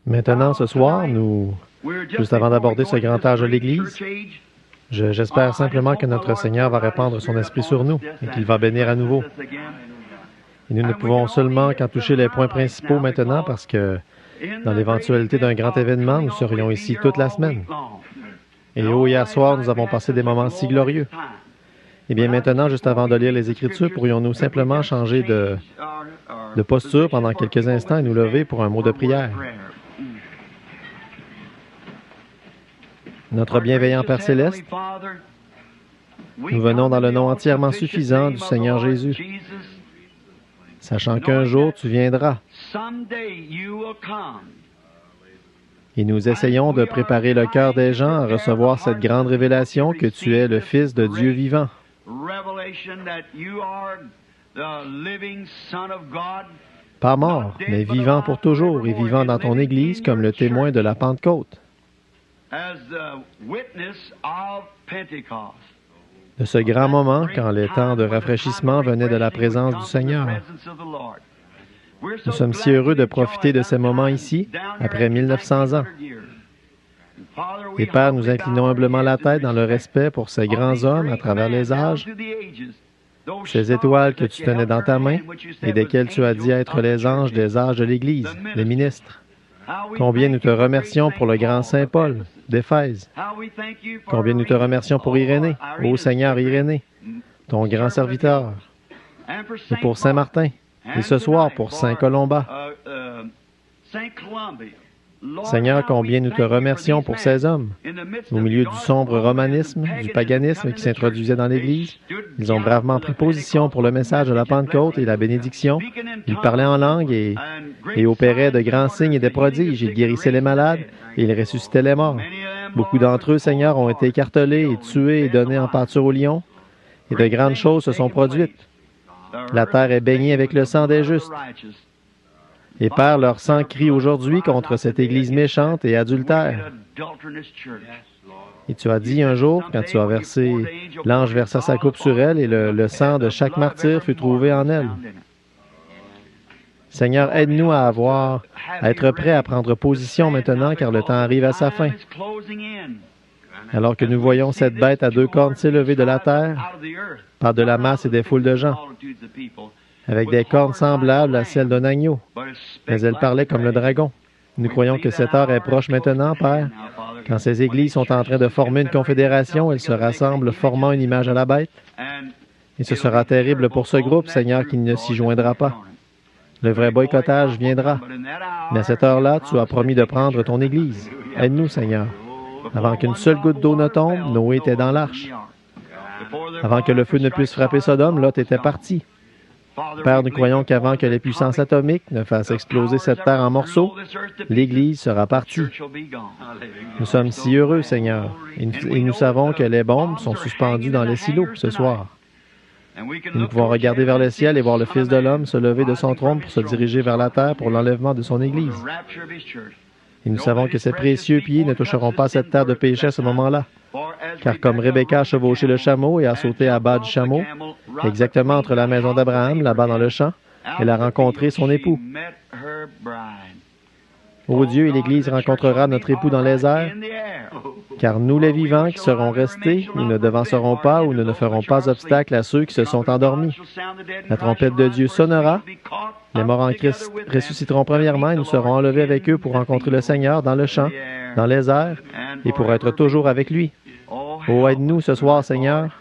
Maintenant, ce soir, juste avant d'aborder ce grand âge de l'Église, j'espère simplement que notre Seigneur va répandre son esprit sur nous et qu'il va bénir à nouveau. Et nous ne pouvons seulement qu'en toucher les points principaux maintenant parce que, dans l'éventualité d'un grand événement, nous serions ici toute la semaine. Et hier soir, nous avons passé des moments si glorieux. Eh bien, maintenant, juste avant de lire les Écritures, pourrions-nous simplement changer de posture pendant quelques instants et nous lever pour un mot de prière? Notre bienveillant Père Céleste, nous venons dans le nom entièrement suffisant du Seigneur Jésus, sachant qu'un jour tu viendras. Et nous essayons de préparer le cœur des gens à recevoir cette grande révélation que tu es le Fils de Dieu vivant. Pas mort, mais vivant pour toujours et vivant dans ton Église comme le témoin de la Pentecôte. De ce grand moment quand les temps de rafraîchissement venaient de la présence du Seigneur. Nous sommes si heureux de profiter de ces moments ici, après 1900 ans. Et Père, nous inclinons humblement la tête dans le respect pour ces grands hommes à travers les âges, ces étoiles que tu tenais dans ta main et desquelles tu as dit être les anges des âges de l'Église, les ministres. Combien nous te remercions pour le grand Saint Paul d'Éphèse. Combien nous te remercions pour Irénée, ô Seigneur Irénée, ton grand serviteur. Et pour Saint Martin, et ce soir pour Saint Colomba. Seigneur, combien nous te remercions pour ces hommes. Au milieu du sombre romanisme, du paganisme qui s'introduisait dans l'Église, ils ont bravement pris position pour le message de la Pentecôte et la bénédiction. Ils parlaient en langue et opéraient de grands signes et des prodiges. Ils guérissaient les malades et ils ressuscitaient les morts. Beaucoup d'entre eux, Seigneur, ont été écartelés et tués et donnés en pâture aux lions. Et de grandes choses se sont produites. La terre est baignée avec le sang des justes. Et Père, leur sang crie aujourd'hui contre cette Église méchante et adultère. Et tu as dit un jour, quand tu as versé, l'ange versa sa coupe sur elle et le sang de chaque martyr fut trouvé en elle. Seigneur, aide-nous à être prêts à prendre position maintenant, car le temps arrive à sa fin. Alors que nous voyons cette bête à deux cornes s'élever de la terre, par de la masse et des foules de gens, avec des cornes semblables à celles d'un agneau, mais elle parlait comme le dragon. Nous croyons que cette heure est proche maintenant, Père. Quand ces églises sont en train de former une confédération, elles se rassemblent formant une image à la bête. Et ce sera terrible pour ce groupe, Seigneur, qui ne s'y joindra pas. Le vrai boycottage viendra. Mais à cette heure-là, tu as promis de prendre ton Église. Aide-nous, Seigneur. Avant qu'une seule goutte d'eau ne tombe, Noé était dans l'arche. Avant que le feu ne puisse frapper Sodome, Lot était parti. Père, nous croyons qu'avant que les puissances atomiques ne fassent exploser cette terre en morceaux, l'Église sera partie. Nous sommes si heureux, Seigneur, et nous savons que les bombes sont suspendues dans les silos ce soir. Et nous pouvons regarder vers le ciel et voir le Fils de l'homme se lever de son trône pour se diriger vers la terre pour l'enlèvement de son Église. Et nous savons que ses précieux pieds ne toucheront pas cette terre de péché à ce moment-là. Car comme Rebecca a chevauché le chameau et a sauté à bas du chameau, exactement entre la maison d'Abraham, là-bas dans le champ, elle a rencontré son époux. Ô Dieu, et l'Église rencontrera notre époux dans les airs, car nous les vivants qui serons restés, nous ne devancerons pas ou nous ne ferons pas obstacle à ceux qui se sont endormis. La trompette de Dieu sonnera, les morts en Christ ressusciteront premièrement et nous serons enlevés avec eux pour rencontrer le Seigneur dans le champ, dans les airs, et pour être toujours avec lui. Oh, aide-nous ce soir, Seigneur.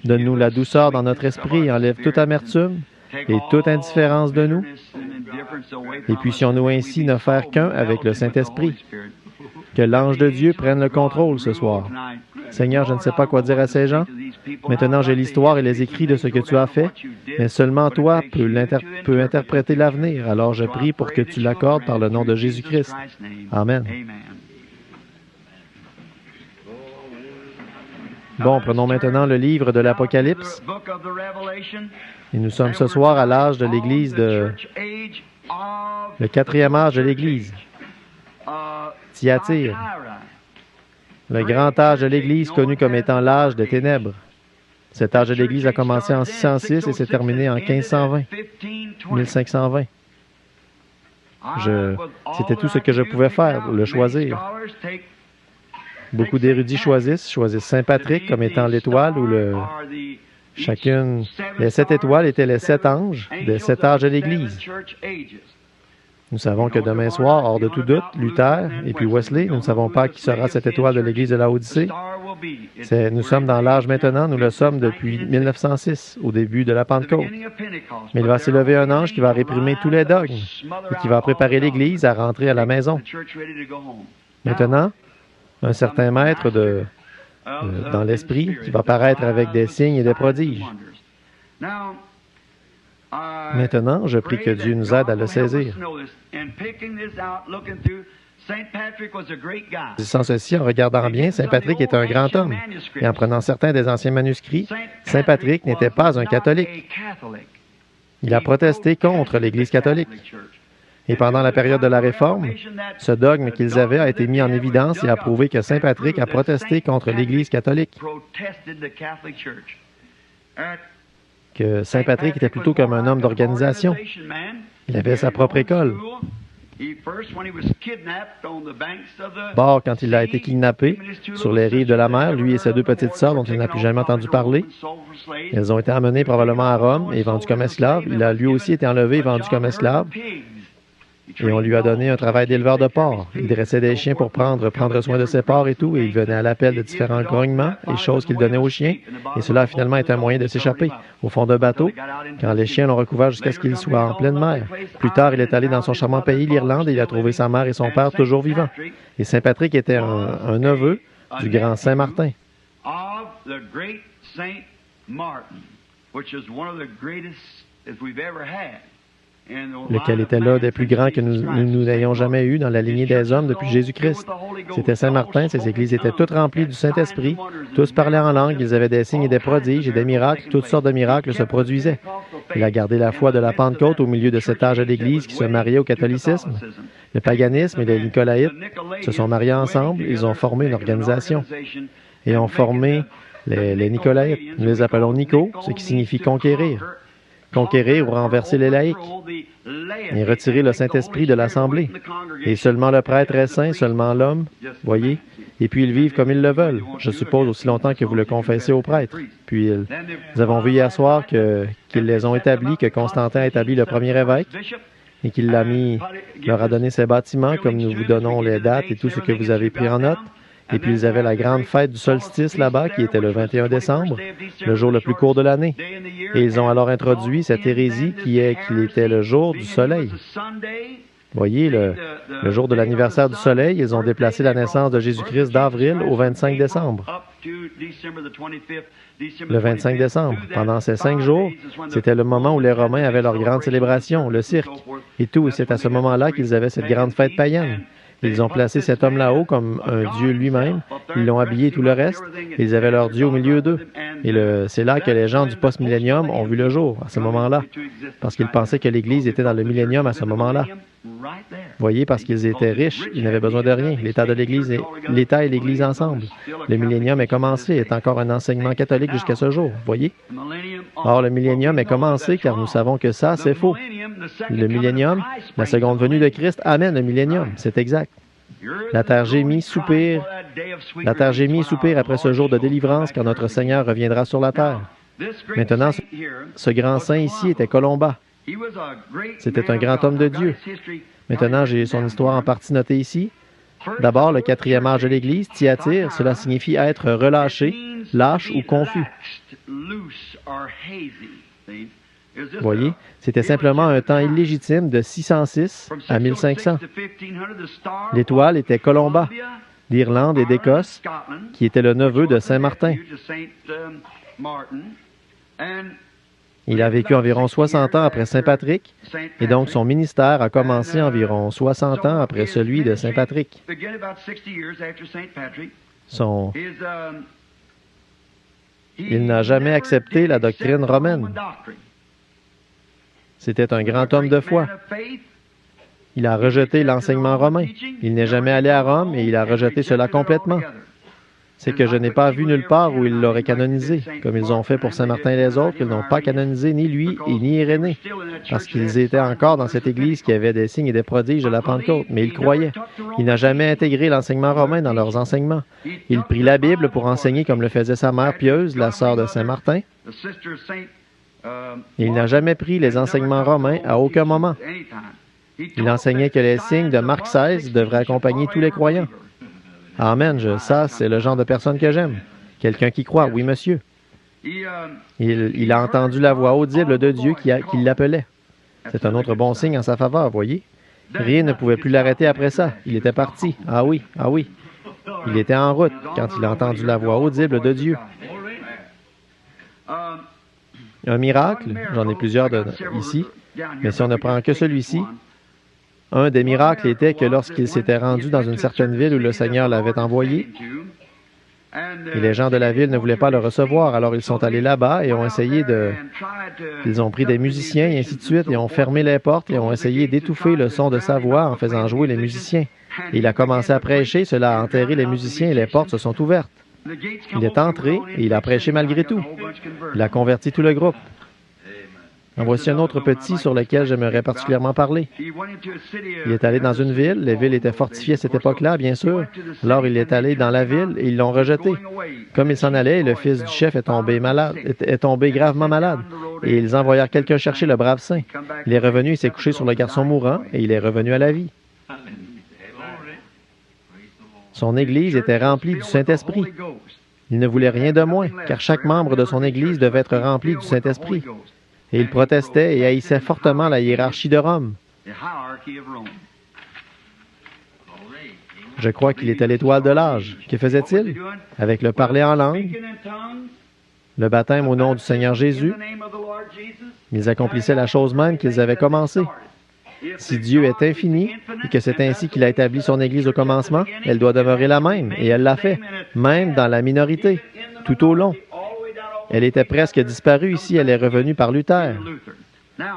Donne-nous la douceur dans notre esprit et enlève toute amertume et toute indifférence de nous. Et puissions-nous ainsi ne faire qu'un avec le Saint-Esprit. Que l'ange de Dieu prenne le contrôle ce soir. Seigneur, je ne sais pas quoi dire à ces gens. Maintenant, j'ai l'histoire et les écrits de ce que tu as fait, mais seulement toi peux interpréter l'avenir. Alors je prie pour que tu l'accordes par le nom de Jésus-Christ. Amen. Bon, prenons maintenant le livre de l'Apocalypse. Et nous sommes ce soir à l'âge de l'Église le 4e âge de l'Église. Thyatire. Le grand âge de l'Église connu comme étant l'âge des ténèbres. Cet âge de l'Église a commencé en 606 et s'est terminé en 1520, 1520. C'était tout ce que je pouvais faire, le choisir. Beaucoup d'érudits choisissent Saint Patrick comme étant l'étoile ou chacune. Les 7 étoiles étaient les 7 anges des 7 âges de l'Église. Nous savons que demain soir, hors de tout doute, Luther et puis Wesley, nous ne savons pas qui sera cette étoile de l'Église de Laodicée. Nous sommes dans l'âge maintenant, nous le sommes depuis 1906, au début de la Pentecôte. Mais il va s'élever un ange qui va réprimer tous les dogmes et qui va préparer l'Église à rentrer à la maison. Maintenant, un certain maître dans l'esprit qui va paraître avec des signes et des prodiges. Maintenant, je prie que Dieu nous aide à le saisir. Disant ceci, en regardant bien, Saint Patrick est un grand homme. Et en prenant certains des anciens manuscrits, Saint Patrick n'était pas un catholique. Il a protesté contre l'Église catholique. Et pendant la période de la Réforme, ce dogme qu'ils avaient a été mis en évidence et a prouvé que Saint Patrick a protesté contre l'Église catholique. Que Saint Patrick était plutôt comme un homme d'organisation. Il avait sa propre école. D'abord, quand il a été kidnappé sur les rives de la mer, lui et ses 2 petites sœurs dont il n'a plus jamais entendu parler, elles ont été emmenées probablement à Rome et vendues comme esclaves. Il a lui aussi été enlevé et vendu comme esclave. Et on lui a donné un travail d'éleveur de porcs. Il dressait des chiens pour prendre soin de ses porcs et tout, et il venait à l'appel de différents grognements et choses qu'il donnait aux chiens, et cela a finalement été un moyen de s'échapper au fond d'un bateau, quand les chiens l'ont recouvert jusqu'à ce qu'il soit en pleine mer. Plus tard, il est allé dans son charmant pays, l'Irlande, et il a trouvé sa mère et son père toujours vivants. Et Saint Patrick était un neveu du grand Saint Martin. Lequel était l'un des plus grands que nous n'ayons jamais eu dans la lignée des hommes depuis Jésus-Christ. C'était Saint Martin, ses églises étaient toutes remplies du Saint-Esprit, tous parlaient en langue, ils avaient des signes et des prodiges et des miracles, toutes sortes de miracles se produisaient. Il a gardé la foi de la Pentecôte au milieu de cet âge de l'Église qui se mariait au catholicisme. Le paganisme et les Nicolaïtes se sont mariés ensemble, ils ont formé une organisation et ont formé les Nicolaïtes. Nous les appelons Nico, ce qui signifie conquérir. Conquérir ou renverser les laïcs et retirer le Saint-Esprit de l'Assemblée. Et seulement le prêtre est saint, seulement l'homme, voyez, et puis ils vivent comme ils le veulent, je suppose aussi longtemps que vous le confessez au prêtre. Puis nous avons vu hier soir qu'ils les ont établis, que Constantin a établi le premier évêque et qu'il leur a donné ses bâtiments, comme nous vous donnons les dates et tout ce que vous avez pris en note. Et puis ils avaient la grande fête du solstice là-bas, qui était le 21 décembre, le jour le plus court de l'année. Et ils ont alors introduit cette hérésie qu'il était le jour du soleil. Voyez, le jour de l'anniversaire du soleil, ils ont déplacé la naissance de Jésus-Christ d'avril au 25 décembre. Le 25 décembre, pendant ces 5 jours, c'était le moment où les Romains avaient leur grande célébration, le cirque, et tout. Et c'est à ce moment-là qu'ils avaient cette grande fête païenne. Ils ont placé cet homme là-haut comme un dieu lui-même. Ils l'ont habillé et tout le reste. Ils avaient leur dieu au milieu d'eux. Et c'est là que les gens du post-millénium ont vu le jour, à ce moment-là. Parce qu'ils pensaient que l'Église était dans le millénium à ce moment-là. Voyez, parce qu'ils étaient riches, ils n'avaient besoin de rien. L'État et l'Église ensemble. Le millénium est commencé, est encore un enseignement catholique jusqu'à ce jour. Voyez? Or, le millénium est commencé, car nous savons que ça, c'est faux. Le millénium, la seconde venue de Christ, amène le millénium. C'est exact. La terre gémit, soupire. La terre gémit et soupire après ce jour de délivrance, quand notre Seigneur reviendra sur la terre. Maintenant, ce grand saint ici était Colomba. C'était un grand homme de Dieu. Maintenant, j'ai son histoire en partie notée ici. D'abord, le 4e âge de l'Église, Thyatire, cela signifie être relâché, lâche ou confus. Voyez, c'était simplement un temps illégitime de 606 à 1500. L'étoile était Colomba, d'Irlande et d'Écosse, qui était le neveu de Saint Martin. Il a vécu environ 60 ans après Saint Patrick, et donc son ministère a commencé environ 60 ans après celui de Saint Patrick. Il n'a jamais accepté la doctrine romaine. C'était un grand homme de foi. Il a rejeté l'enseignement romain. Il n'est jamais allé à Rome et il a rejeté cela complètement. c'est que je n'ai pas vu nulle part où ils l'auraient canonisé, comme ils ont fait pour Saint Martin et les autres, qu'ils n'ont pas canonisé ni lui et ni Irénée, parce qu'ils étaient encore dans cette Église qui avait des signes et des prodiges de la Pentecôte, mais ils croyaient. Il n'a jamais intégré l'enseignement romain dans leurs enseignements. Il prit la Bible pour enseigner comme le faisait sa mère pieuse, la sœur de Saint Martin. Il n'a jamais pris les enseignements romains à aucun moment. Il enseignait que les signes de Marc 16 devraient accompagner tous les croyants. Amen, ça, c'est le genre de personne que j'aime. Quelqu'un qui croit, oui, monsieur. Il a entendu la voix audible de Dieu qui l'appelait. C'est un autre bon signe en sa faveur, voyez. Rien ne pouvait plus l'arrêter après ça. Il était parti. Ah oui, ah oui. Il était en route quand il a entendu la voix audible de Dieu. Un miracle, j'en ai plusieurs ici, mais si on ne prend que celui-ci, un des miracles était que lorsqu'il s'était rendu dans une certaine ville où le Seigneur l'avait envoyé, et les gens de la ville ne voulaient pas le recevoir, alors ils sont allés là-bas et ont essayé Ils ont pris des musiciens et ainsi de suite, et ont fermé les portes et ont essayé d'étouffer le son de sa voix en faisant jouer les musiciens. Et il a commencé à prêcher, cela a enterré les musiciens et les portes se sont ouvertes. Il est entré et il a prêché malgré tout. Il a converti tout le groupe. En voici un autre petit sur lequel j'aimerais particulièrement parler. Il est allé dans une ville. Les villes étaient fortifiées à cette époque-là, bien sûr. Alors il est allé dans la ville et ils l'ont rejeté. Comme il s'en allait, le fils du chef est tombé gravement malade. Et ils envoyèrent quelqu'un chercher le brave saint. Il est revenu, il s'est couché sur le garçon mourant et il est revenu à la vie. Son Église était remplie du Saint-Esprit. Il ne voulait rien de moins, car chaque membre de son Église devait être rempli du Saint-Esprit. Et il protestait et haïssait fortement la hiérarchie de Rome. Je crois qu'il était l'étoile de l'âge. Que faisait-il? Avec le parler en langue, le baptême au nom du Seigneur Jésus, ils accomplissaient la chose même qu'ils avaient commencée. Si Dieu est infini et que c'est ainsi qu'il a établi son Église au commencement, elle doit demeurer la même, et elle l'a fait, même dans la minorité, tout au long. Elle était presque disparue ici, elle est revenue par Luther.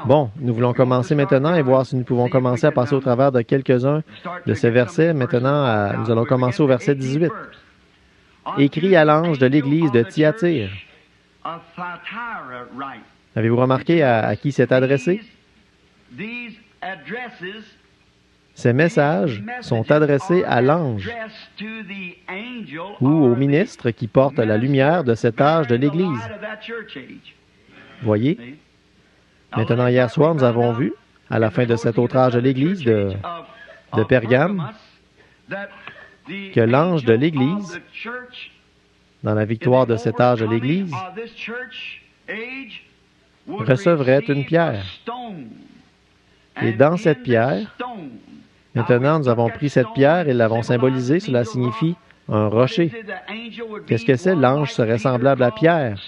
Bon, nous voulons commencer maintenant et voir si nous pouvons commencer à passer au travers de quelques-uns de ces versets. Maintenant, nous allons commencer au verset 18. Écrit à l'ange de l'Église de Thyatire. Avez-vous remarqué à qui c'est adressé? Ces messages sont adressés à l'ange ou au ministre qui porte la lumière de cet âge de l'Église. Voyez? Maintenant, hier soir, nous avons vu, à la fin de cet autre âge de l'Église de Pergame, que l'ange de l'Église, dans la victoire de cet âge de l'Église, recevrait une pierre. Et dans cette pierre, maintenant, nous avons pris cette pierre et l'avons symbolisée. Cela signifie un rocher. Qu'est-ce que c'est? L'ange serait semblable à Pierre,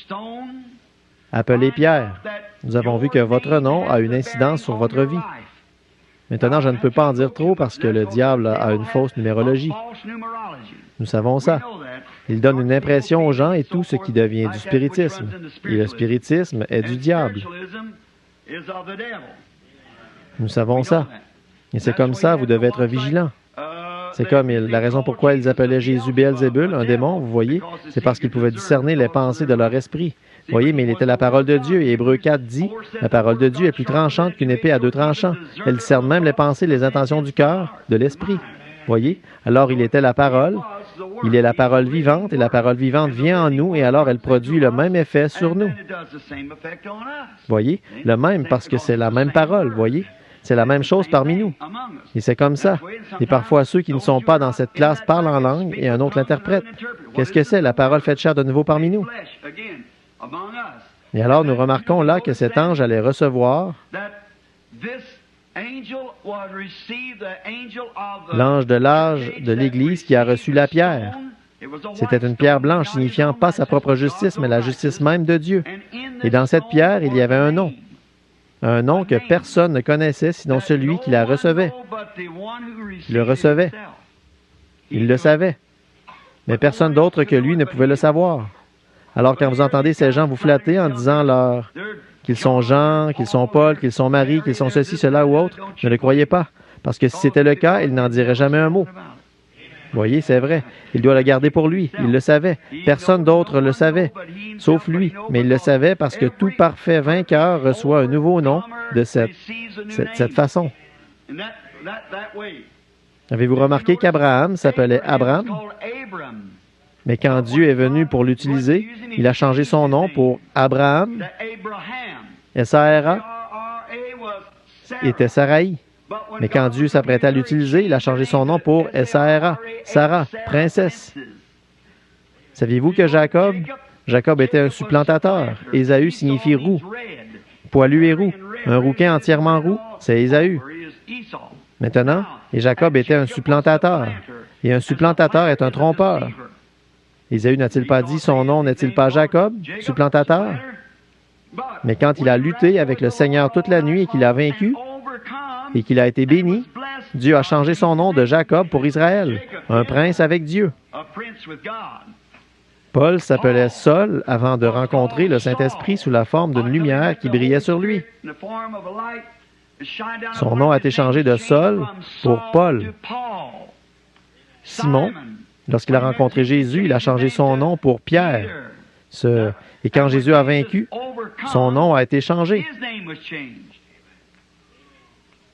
appelé Pierre. Nous avons vu que votre nom a une incidence sur votre vie. Maintenant, je ne peux pas en dire trop parce que le diable a une fausse numérologie. Nous savons ça. Il donne une impression aux gens et tout ce qui devient du spiritisme. Et le spiritisme est du diable. Nous savons ça. Et c'est comme ça, vous devez être vigilant. C'est comme la raison pourquoi ils appelaient Jésus Béelzébul, un démon, vous voyez, c'est parce qu'ils pouvaient discerner les pensées de leur esprit. Vous voyez, mais il était la parole de Dieu. Et Hébreux 4 dit, la parole de Dieu est plus tranchante qu'une épée à deux tranchants. Elle discerne même les pensées, les intentions du cœur, de l'esprit. Voyez? Alors il était la parole. Il est la parole vivante, et la parole vivante vient en nous, et alors elle produit le même effet sur nous. Voyez? Le même, parce que c'est la même parole, voyez? C'est la même chose parmi nous. Et c'est comme ça. Et parfois, ceux qui ne sont pas dans cette classe parlent en langue et un autre l'interprète. Qu'est-ce que c'est? La parole faite chair de nouveau parmi nous. Et alors, nous remarquons là que cet ange allait recevoir l'ange de l'âge de l'Église qui a reçu la pierre. C'était une pierre blanche signifiant pas sa propre justice, mais la justice même de Dieu. Et dans cette pierre, il y avait un nom. Un nom que personne ne connaissait sinon celui qui la recevait. Il le recevait. Il le savait. Mais personne d'autre que lui ne pouvait le savoir. Alors quand vous entendez ces gens vous flatter en disant qu'ils sont Jean, qu'ils sont Paul, qu'ils sont Marie, qu'ils sont ceci, cela ou autre, ne le croyez pas. Parce que si c'était le cas, ils n'en diraient jamais un mot. Voyez, c'est vrai. Il doit le garder pour lui. Il le savait. Personne d'autre le savait, sauf lui. Mais il le savait parce que tout parfait vainqueur reçoit un nouveau nom de cette façon. Avez-vous remarqué qu'Abraham s'appelait Abram? Mais quand Dieu est venu pour l'utiliser, il a changé son nom pour Abraham. S-A-R-A était Saraï. Mais quand Dieu s'apprêtait à l'utiliser, il a changé son nom pour S-A-R-A, Sarah, princesse. Saviez-vous que Jacob était un supplantateur. Ésaü signifie roux, poilu et roux. Un rouquin entièrement roux, c'est Ésaü. Maintenant, et Jacob était un supplantateur. Et un supplantateur est un trompeur. Ésaü n'a-t-il pas dit son nom n'est-il pas Jacob, supplantateur? Mais quand il a lutté avec le Seigneur toute la nuit et qu'il a vaincu, et qu'il a été béni, Dieu a changé son nom de Jacob pour Israël, un prince avec Dieu. Paul s'appelait Saul avant de rencontrer le Saint-Esprit sous la forme d'une lumière qui brillait sur lui. Son nom a été changé de Saul pour Paul. Simon, lorsqu'il a rencontré Jésus, il a changé son nom pour Pierre. Et quand Jésus a vaincu, son nom a été changé.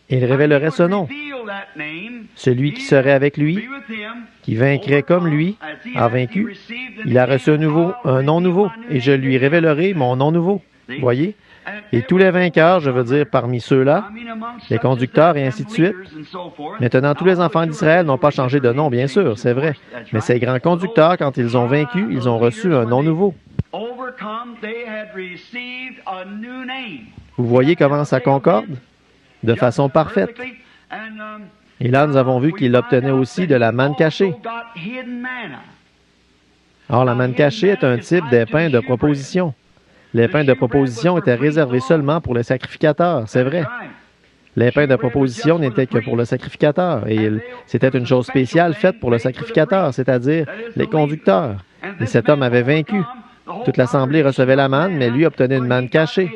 Il révélerait ce nom. Celui qui serait avec lui, qui vaincrait comme lui, a vaincu. Il a reçu un nom nouveau, et je lui révélerai mon nom nouveau. Voyez? Et tous les vainqueurs, je veux dire parmi ceux-là, les conducteurs et ainsi de suite. Maintenant, tous les enfants d'Israël n'ont pas changé de nom, bien sûr, c'est vrai. Mais ces grands conducteurs, quand ils ont vaincu, ils ont reçu un nom nouveau. Vous voyez comment ça concorde? De façon parfaite. Et là, nous avons vu qu'il obtenait aussi de la manne cachée. Or, la manne cachée est un type des pains de proposition. Les pains de proposition étaient réservés seulement pour les sacrificateurs, c'est vrai. Les pains de proposition n'étaient que pour le sacrificateur, et c'était une chose spéciale faite pour le sacrificateur, c'est-à-dire les conducteurs. Et cet homme avait vaincu. Toute l'assemblée recevait la manne, mais lui obtenait une manne cachée,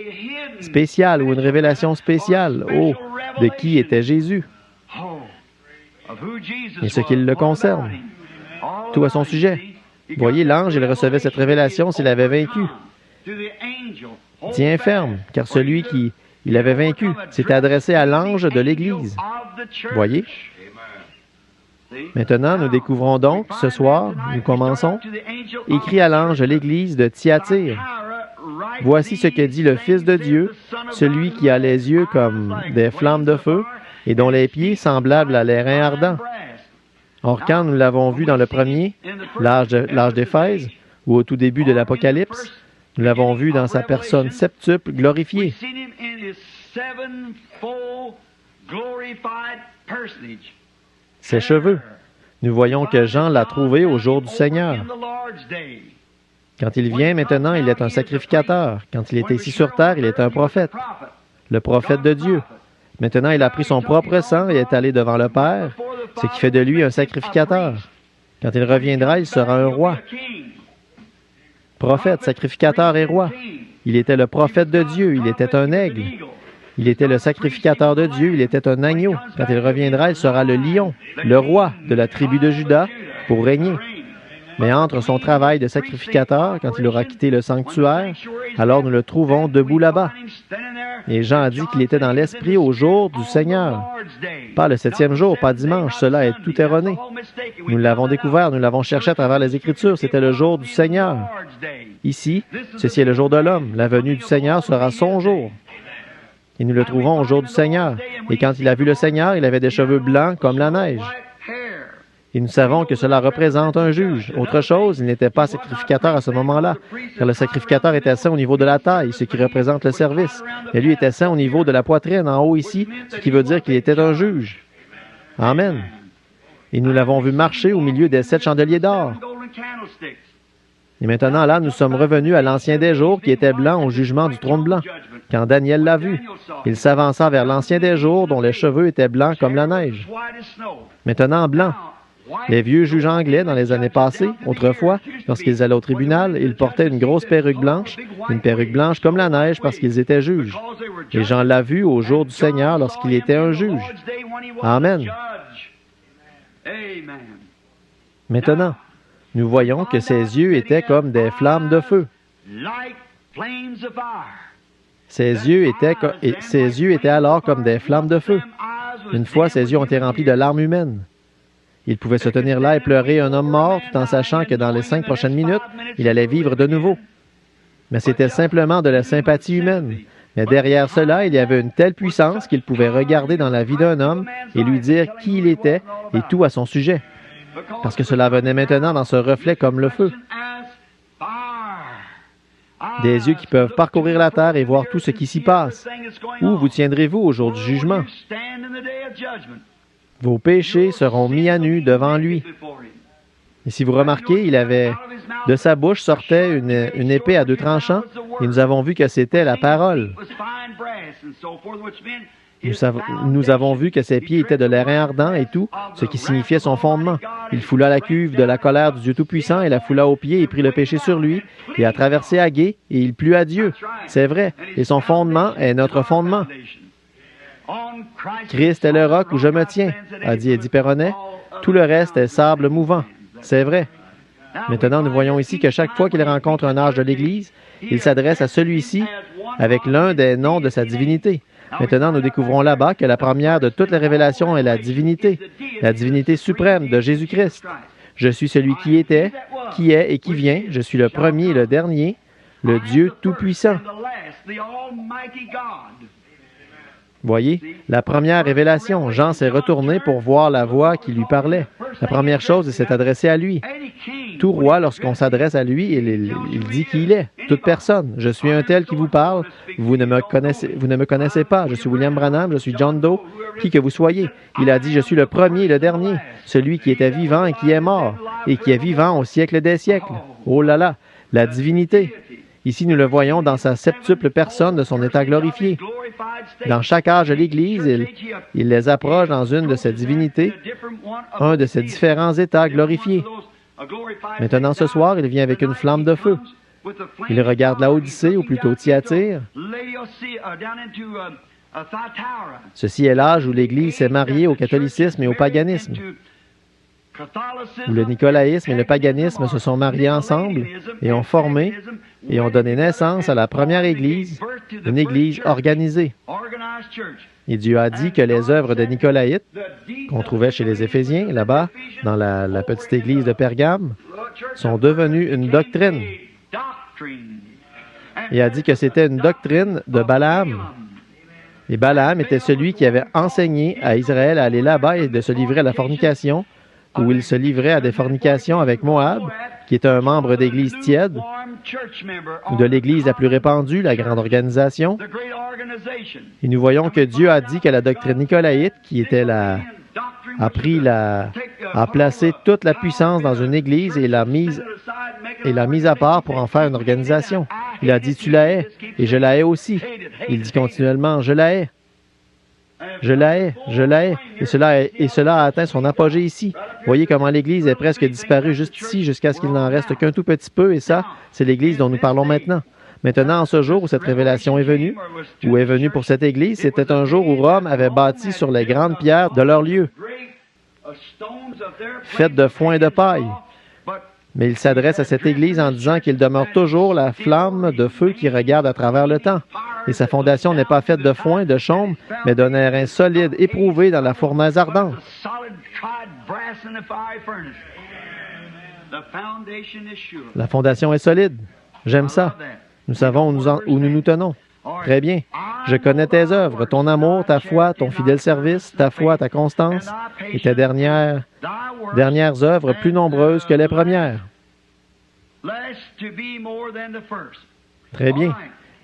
spéciale ou une révélation spéciale. Oh, de qui était Jésus? Et ce qui le concerne. Tout à son sujet. Voyez, l'ange, il recevait cette révélation s'il avait vaincu. Tiens ferme, car celui qui il avait vaincu s'est adressé à l'ange de l'Église. Voyez? Maintenant, nous découvrons donc, ce soir, nous commençons, écrit à l'ange de l'Église de Thyatire. Voici ce que dit le Fils de Dieu, celui qui a les yeux comme des flammes de feu et dont les pieds semblables à l'airain ardent. Or, quand nous l'avons vu dans le premier, l'âge d'Éphèse, ou au tout début de l'Apocalypse, nous l'avons vu dans sa personne septuple glorifiée. Ses cheveux. Nous voyons que Jean l'a trouvé au jour du Seigneur. Quand il vient maintenant, il est un sacrificateur. Quand il était ici sur terre, il est un prophète. Le prophète de Dieu. Maintenant, il a pris son propre sang et est allé devant le Père, ce qui fait de lui un sacrificateur. Quand il reviendra, il sera un roi. Prophète, sacrificateur et roi. Il était le prophète de Dieu, il était un aigle. Il était le sacrificateur de Dieu, il était un agneau. Quand il reviendra, il sera le lion, le roi de la tribu de Juda, pour régner. Mais entre son travail de sacrificateur, quand il aura quitté le sanctuaire, alors nous le trouvons debout là-bas. Et Jean a dit qu'il était dans l'esprit au jour du Seigneur. Pas le 7e jour, pas dimanche, cela est tout erroné. Nous l'avons découvert, nous l'avons cherché à travers les Écritures, c'était le jour du Seigneur. Ici, ceci est le jour de l'homme, la venue du Seigneur sera son jour. Et nous le trouvons au jour du Seigneur. Et quand il a vu le Seigneur, il avait des cheveux blancs comme la neige. Et nous savons que cela représente un juge. Autre chose, il n'était pas sacrificateur à ce moment-là, car le sacrificateur était saint au niveau de la taille, ce qui représente le service. Et lui était saint au niveau de la poitrine, en haut ici, ce qui veut dire qu'il était un juge. Amen. Et nous l'avons vu marcher au milieu des 7 chandeliers d'or. Et maintenant, là, nous sommes revenus à l'ancien des jours qui était blanc au jugement du trône blanc. Quand Daniel l'a vu, il s'avança vers l'ancien des jours dont les cheveux étaient blancs comme la neige. Maintenant, blanc. Les vieux juges anglais, dans les années passées, autrefois, lorsqu'ils allaient au tribunal, ils portaient une grosse perruque blanche comme la neige parce qu'ils étaient juges. Et Jean l'a vu au jour du Seigneur lorsqu'il était un juge. Amen. Maintenant, nous voyons que ses yeux étaient comme des flammes de feu. Ses yeux étaient alors comme des flammes de feu. Une fois, ses yeux ont été remplis de larmes humaines. Il pouvait se tenir là et pleurer un homme mort tout en sachant que dans les 5 prochaines minutes, il allait vivre de nouveau. Mais c'était simplement de la sympathie humaine. Mais derrière cela, il y avait une telle puissance qu'il pouvait regarder dans la vie d'un homme et lui dire qui il était et tout à son sujet. Parce que cela venait maintenant dans ce reflet comme le feu. Des yeux qui peuvent parcourir la terre et voir tout ce qui s'y passe. Où vous tiendrez-vous au jour du jugement? Vos péchés seront mis à nu devant lui. Et si vous remarquez, de sa bouche sortait une épée à 2 tranchants, et nous avons vu que c'était la parole. Nous avons vu que ses pieds étaient de l'airain ardent et tout, ce qui signifiait son fondement. Il foula la cuve de la colère du Dieu Tout-Puissant et la foula aux pieds et prit le péché sur lui, et a traversé Agé, et il plut à Dieu. C'est vrai, et son fondement est notre fondement. Christ est le roc où je me tiens, a dit Eddie Perronnet. Tout le reste est sable mouvant. C'est vrai. Maintenant, nous voyons ici que chaque fois qu'il rencontre un âge de l'Église, il s'adresse à celui-ci avec l'un des noms de sa divinité. Maintenant, nous découvrons là-bas que la première de toutes les révélations est la divinité suprême de Jésus-Christ. Je suis celui qui était, qui est et qui vient. Je suis le premier et le dernier, le Dieu Tout-Puissant. Voyez, la première révélation, Jean s'est retourné pour voir la voix qui lui parlait. La première chose, il s'est adressé à lui. Tout roi, lorsqu'on s'adresse à lui, il dit qui il est. Toute personne. Je suis un tel qui vous parle. Vous ne me connaissez pas. Je suis William Branham, je suis John Doe, qui que vous soyez. Il a dit, je suis le premier et le dernier, celui qui était vivant et qui est mort, et qui est vivant au siècle des siècles. Oh là là, la divinité. Ici, nous le voyons dans sa septuple personne de son état glorifié. Dans chaque âge de l'Église, il les approche dans une de ses divinités, un de ses différents états glorifiés. Maintenant, ce soir, il vient avec une flamme de feu. Il regarde la Odyssée, ou plutôt Thyatire. Ceci est l'âge où l'Église s'est mariée au catholicisme et au paganisme, où le nicolaïsme et le paganisme se sont mariés ensemble et ont formé et ont donné naissance à la première Église, une Église organisée. Et Dieu a dit que les œuvres de Nicolaïtes, qu'on trouvait chez les Éphésiens, là-bas, dans la petite Église de Pergame, sont devenues une doctrine. Il a dit que c'était une doctrine de Balaam. Et Balaam était celui qui avait enseigné à Israël à aller là-bas et de se livrer à la fornication, où il se livrait à des fornications avec Moab, qui est un membre d'Église tiède, ou de l'Église la plus répandue, la grande organisation. Et nous voyons que Dieu a dit que la doctrine nicolaïte, qui était a placé toute la puissance dans une Église et l'a mise à part pour en faire une organisation. Il a dit, tu la hais, et je la hais aussi. Il dit continuellement, je la hais. Je la hais, je la hais. Et cela a atteint son apogée ici. Voyez comment l'Église est presque disparue juste ici jusqu'à ce qu'il n'en reste qu'un tout petit peu, et ça, c'est l'Église dont nous parlons maintenant. Maintenant, en ce jour où cette révélation est venue, ou est venue pour cette Église, c'était un jour où Rome avait bâti sur les grandes pierres de leur lieu, faites de foin et de paille. Mais il s'adresse à cette Église en disant qu'il demeure toujours la flamme de feu qui regarde à travers le temps. Et sa fondation n'est pas faite de foin, de chaume, mais d'un airain solide, éprouvé dans la fournaise ardente. La fondation est solide. J'aime ça. Nous savons où nous nous tenons. Très bien. Je connais tes œuvres, ton amour, ta foi, ton fidèle service, ta foi, ta constance, et tes dernières œuvres plus nombreuses que les premières. Très bien.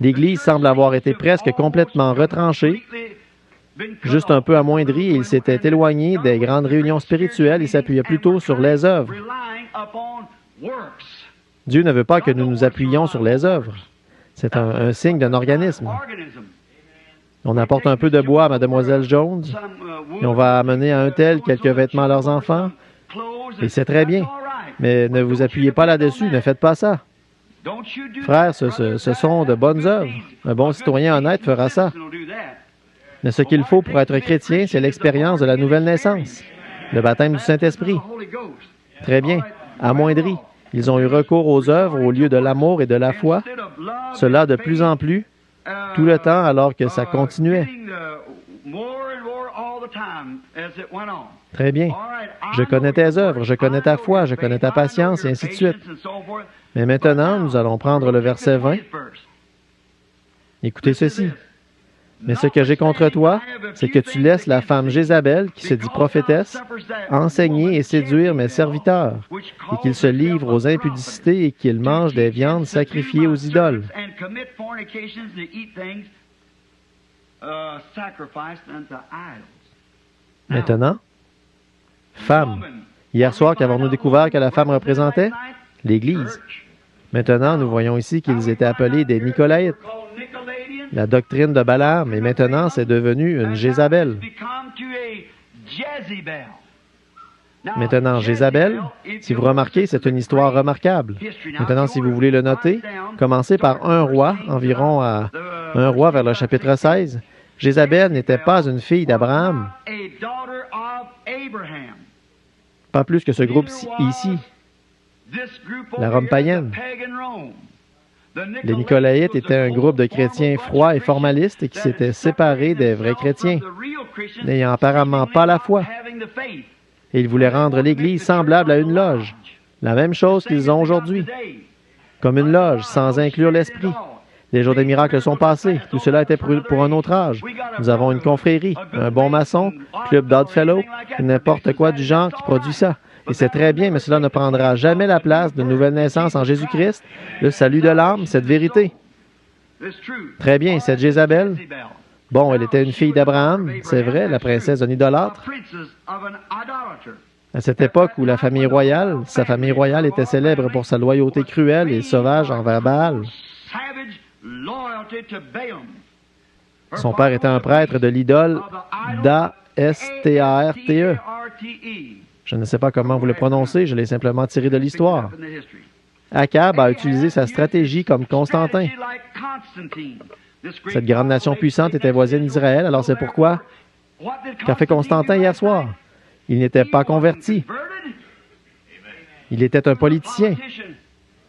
L'Église semble avoir été presque complètement retranchée, juste un peu amoindrie, et il s'était éloigné des grandes réunions spirituelles et s'appuyait plutôt sur les œuvres. Dieu ne veut pas que nous nous appuyions sur les œuvres. C'est un signe d'un organisme. On apporte un peu de bois à Mademoiselle Jones, et on va amener à un tel quelques vêtements à leurs enfants, et c'est très bien. Mais ne vous appuyez pas là-dessus, ne faites pas ça. Frères, ce sont de bonnes œuvres. Un bon citoyen honnête fera ça. Mais ce qu'il faut pour être chrétien, c'est l'expérience de la nouvelle naissance, le baptême du Saint-Esprit. Très bien. Amoindri. Ils ont eu recours aux œuvres au lieu de l'amour et de la foi. Cela de plus en plus, tout le temps, alors que ça continuait. Très bien. Je connais tes œuvres, je connais ta foi, je connais ta patience, et ainsi de suite. Mais maintenant, nous allons prendre le verset 20. Écoutez ceci. Mais ce que j'ai contre toi, c'est que tu laisses la femme Jézabel, qui se dit prophétesse, enseigner et séduire mes serviteurs, et qu'ils se livrent aux impudicités et qu'ils mangent des viandes sacrifiées aux idoles. Maintenant, femme. Hier soir, qu'avons-nous découvert que la femme représentait? L'Église. Maintenant, nous voyons ici qu'ils étaient appelés des Nicolaïtes. La doctrine de Balaam, et maintenant, c'est devenu une Jézabel. Maintenant, Jézabel, si vous remarquez, c'est une histoire remarquable. Maintenant, si vous voulez le noter, commencez par un roi, environ à un roi vers le chapitre 16. Jézabel n'était pas une fille d'Abraham. Pas plus que ce groupe ici, la Rome païenne. Les Nicolaïtes étaient un groupe de chrétiens froids et formalistes et qui s'étaient séparés des vrais chrétiens, n'ayant apparemment pas la foi. Et ils voulaient rendre l'Église semblable à une loge, la même chose qu'ils ont aujourd'hui, comme une loge, sans inclure l'esprit. Les jours des miracles sont passés. Tout cela était pour un autre âge. Nous avons une confrérie, un bon maçon, club d'Oddfellow, n'importe quoi du genre qui produit ça. Et c'est très bien, mais cela ne prendra jamais la place d'une nouvelle naissance en Jésus-Christ, le salut de l'âme, cette vérité. Très bien, cette Jézabel. Bon, elle était une fille d'Abraham, c'est vrai, la princesse d'un idolâtre. À cette époque où la famille royale, sa famille royale était célèbre pour sa loyauté cruelle et sauvage envers Baal. Son père était un prêtre de l'idole d'Astarte. Je ne sais pas comment vous le prononcez, je l'ai simplement tiré de l'histoire. Akab a utilisé sa stratégie comme Constantin. Cette grande nation puissante était voisine d'Israël, alors c'est pourquoi qu'a fait Constantin hier soir? Il n'était pas converti. Il était un politicien.